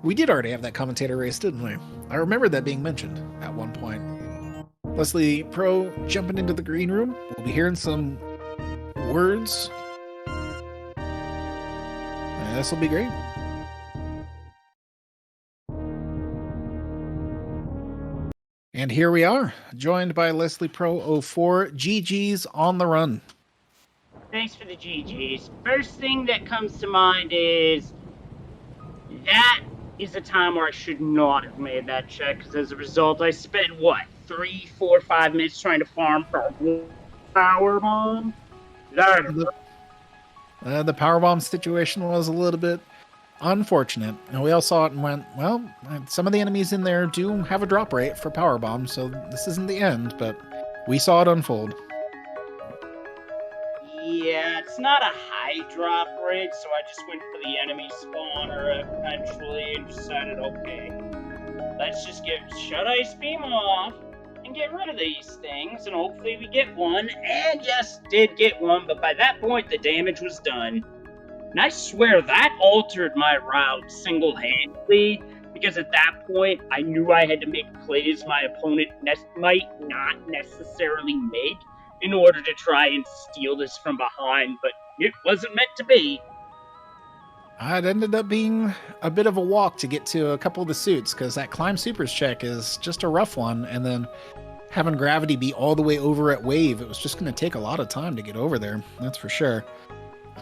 We did already have that commentator race, didn't we? I remember that being mentioned at one point. Leslie Pro jumping into the green room. We'll be hearing some words. This will be great. And here we are, joined by Leslie Pro 04. GG's on the run. Thanks for the GG's. First thing that comes to mind is that is a time where I should not have made that check, because as a result, I spent, 3, 4, 5 minutes trying to farm for a power bomb? The powerbomb situation was a little bit unfortunate. And we all saw it and went, well, some of the enemies in there do have a drop rate for powerbombs, so this isn't the end, but we saw it unfold. Yeah, it's not a high drop rate, so I just went for the enemy spawner eventually and decided, okay, let's just shut Ice Beam off and get rid of these things, and hopefully we get one. And yes, did get one, but by that point the damage was done. And I swear that altered my route single-handedly, because at that point, I knew I had to make plays my opponent might not necessarily make in order to try and steal this from behind, but it wasn't meant to be. It ended up being a bit of a walk to get to a couple of the suits, because that climb supers check is just a rough one, and then having gravity be all the way over at wave, it was just going to take a lot of time to get over there, that's for sure.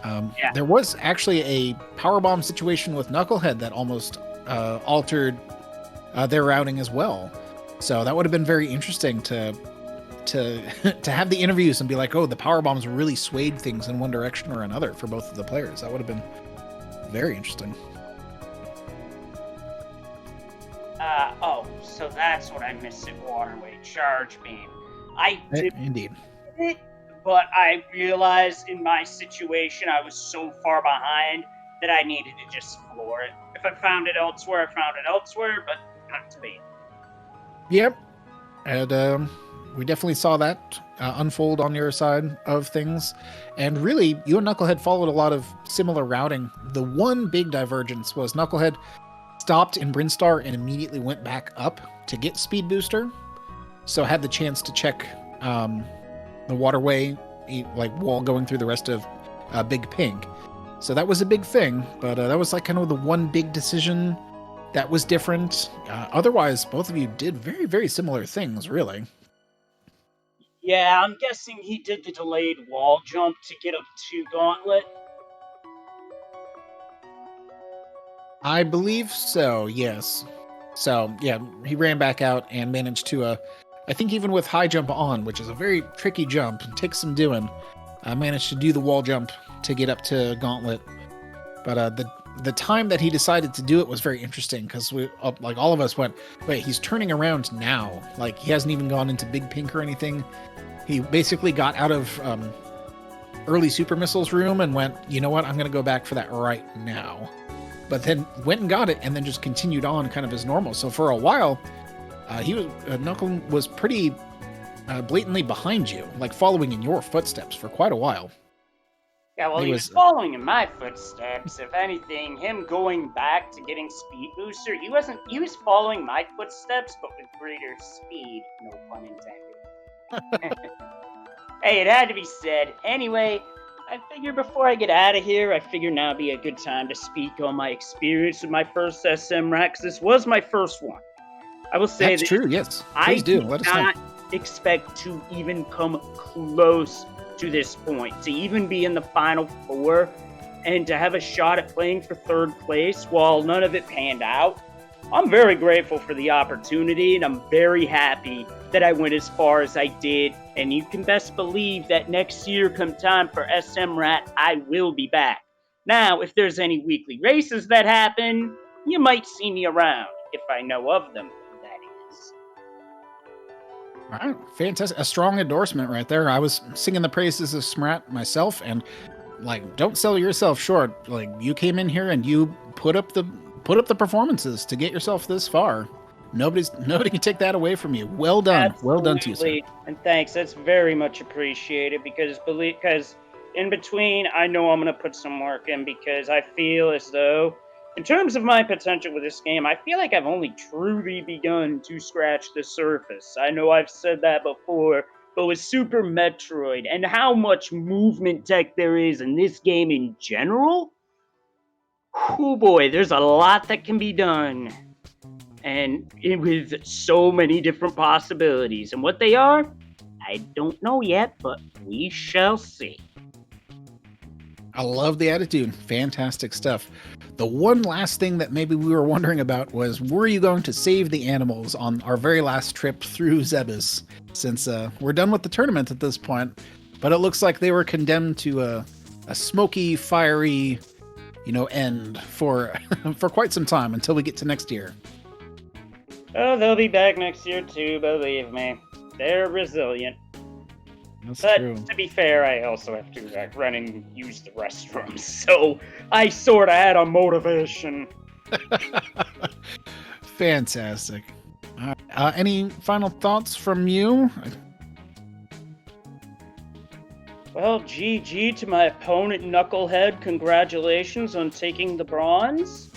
Yeah. There was actually a powerbomb situation with Knucklehead that almost altered their routing as well. So that would have been very interesting to to have the interviews and be like, oh, the powerbombs really swayed things in one direction or another for both of the players. That would have been very interesting. So that's what I missed at Waterway. Charge beam. I did Indeed. it, but I realized in my situation I was so far behind that I needed to just floor it. If I found it elsewhere, I found it elsewhere, but not to be. Yep. And we definitely saw that unfold on your side of things. And really, you and Knucklehead followed a lot of similar routing. The one big divergence was Knucklehead stopped in Brinstar and immediately went back up to get Speed Booster. So had the chance to check the waterway, like wall going through the rest of Big Pink. So that was a big thing, but that was like kind of the one big decision that was different. Otherwise, both of you did very, very similar things, really. Yeah, I'm guessing he did the delayed wall jump to get up to Gauntlet. I believe so, yes. So, yeah, he ran back out and managed to, I think even with high jump on, which is a very tricky jump and takes some doing, managed to do the wall jump to get up to Gauntlet. But the time that he decided to do it was very interesting, because we, like, all of us went, wait, he's turning around now. Like, he hasn't even gone into Big Pink or anything. He basically got out of early Super Missiles room and went, you know what, I'm going to go back for that right now. But then went and got it, and then just continued on kind of as normal. So for a while, Knuckle was pretty blatantly behind you, like following in your footsteps for quite a while. Yeah, well, he was following in my footsteps. If anything, him going back to getting Speed Booster, he was following my footsteps, but with greater speed, no pun intended. Hey, it had to be said. Anyway, I figure before I get out of here, I figure now would be a good time to speak on my experience with my first SMRAT, because this was my first one. I will say that's true, yes. Please do. Let us know. I did not expect to even come close to this point, to even be in the Final Four, and to have a shot at playing for third place while none of it panned out. I'm very grateful for the opportunity, and I'm very happy that I went as far as I did, and you can best believe that next year, come time for SMRAT, I will be back. Now, if there's any weekly races that happen, you might see me around, if I know of them, that is. All right, fantastic. A strong endorsement right there. I was singing the praises of SMRAT myself, and like, don't sell yourself short. Like, you came in here and you put up the performances to get yourself this far. Nobody can take that away from you. Well done. Absolutely. Well done to you, sir. And thanks. That's very much appreciated, because in between, I know I'm going to put some work in, because I feel as though, in terms of my potential with this game, I feel like I've only truly begun to scratch the surface. I know I've said that before, but with Super Metroid and how much movement tech there is in this game in general, oh boy, there's a lot that can be done. And with so many different possibilities. And what they are, I don't know yet, but we shall see. I love the attitude. Fantastic stuff. The one last thing that maybe we were wondering about was, were you going to save the animals on our very last trip through Zebes? Since we're done with the tournament at this point, but it looks like they were condemned to a smoky, fiery, end for quite some time until we get to next year. Oh, they'll be back next year too, believe me. They're resilient. That's but true. To be fair, I also have to run and use the restrooms, so I sort of had a motivation. Fantastic. All right. Any final thoughts from you? Well, GG to my opponent, Knucklehead. Congratulations on taking the bronze.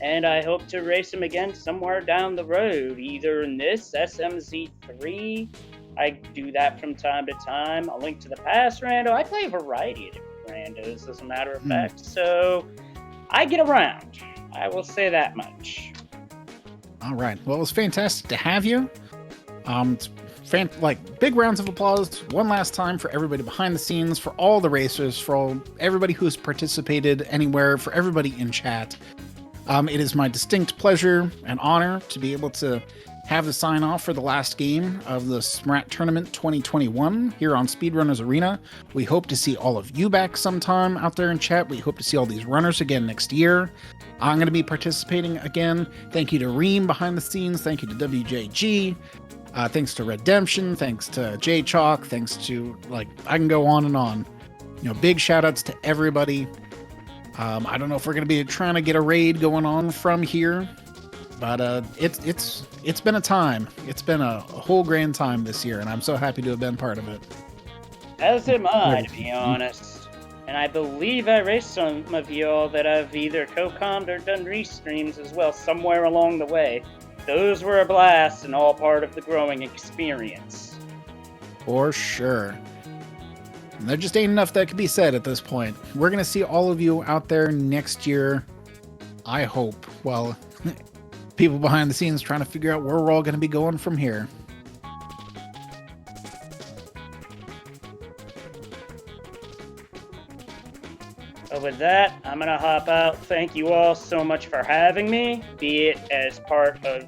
And I hope to race him again somewhere down the road, either in this SMZ3. I do that from time to time. A Link to the Past rando. I play a variety of different randos, as a matter of fact. So I get around. I will say that much. All right. Well, it was fantastic to have you. It's big rounds of applause one last time for everybody behind the scenes, for all the racers, for everybody who has participated anywhere, for everybody in chat. It is my distinct pleasure and honor to be able to have the sign off for the last game of the SMRAT Tournament 2021 here on Speedrunners Arena. We hope to see all of you back sometime out there in chat. We hope to see all these runners again next year. I'm going to be participating again. Thank you to Reem behind the scenes. Thank you to WJG. Thanks to Redemption. Thanks to J-Chalk. Thanks to, I can go on and on. Big shout outs to everybody. I don't know if we're going to be trying to get a raid going on from here, but it's been a time. It's been a whole grand time this year, and I'm so happy to have been part of it. As am I, to be honest. And I believe I raced some of y'all that I've either co-commed or done restreams as well somewhere along the way. Those were a blast and all part of the growing experience. For sure. And there just ain't enough that could be said at this point. We're going to see all of you out there next year. I hope. Well, people behind the scenes trying to figure out where we're all going to be going from here. But with that, I'm going to hop out. Thank you all so much for having me, be it as part of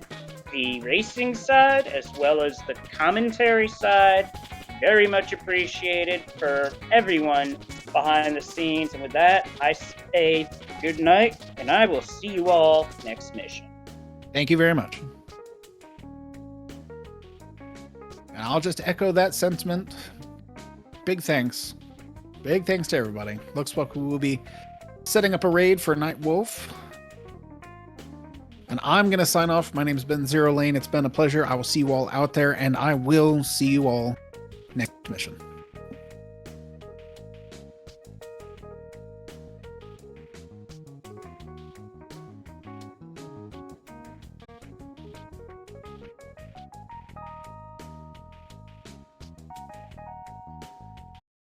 the racing side as well as the commentary side. Very much appreciated for everyone behind the scenes. And with that, I say good night, and I will see you all next mission. Thank you very much. And I'll just echo that sentiment. Big thanks. Big thanks to everybody. Looks like we will be setting up a raid for Night Wolf. And I'm going to sign off. My name's been Zero Lane. It's been a pleasure. I will see you all out there, and I will see you all next mission.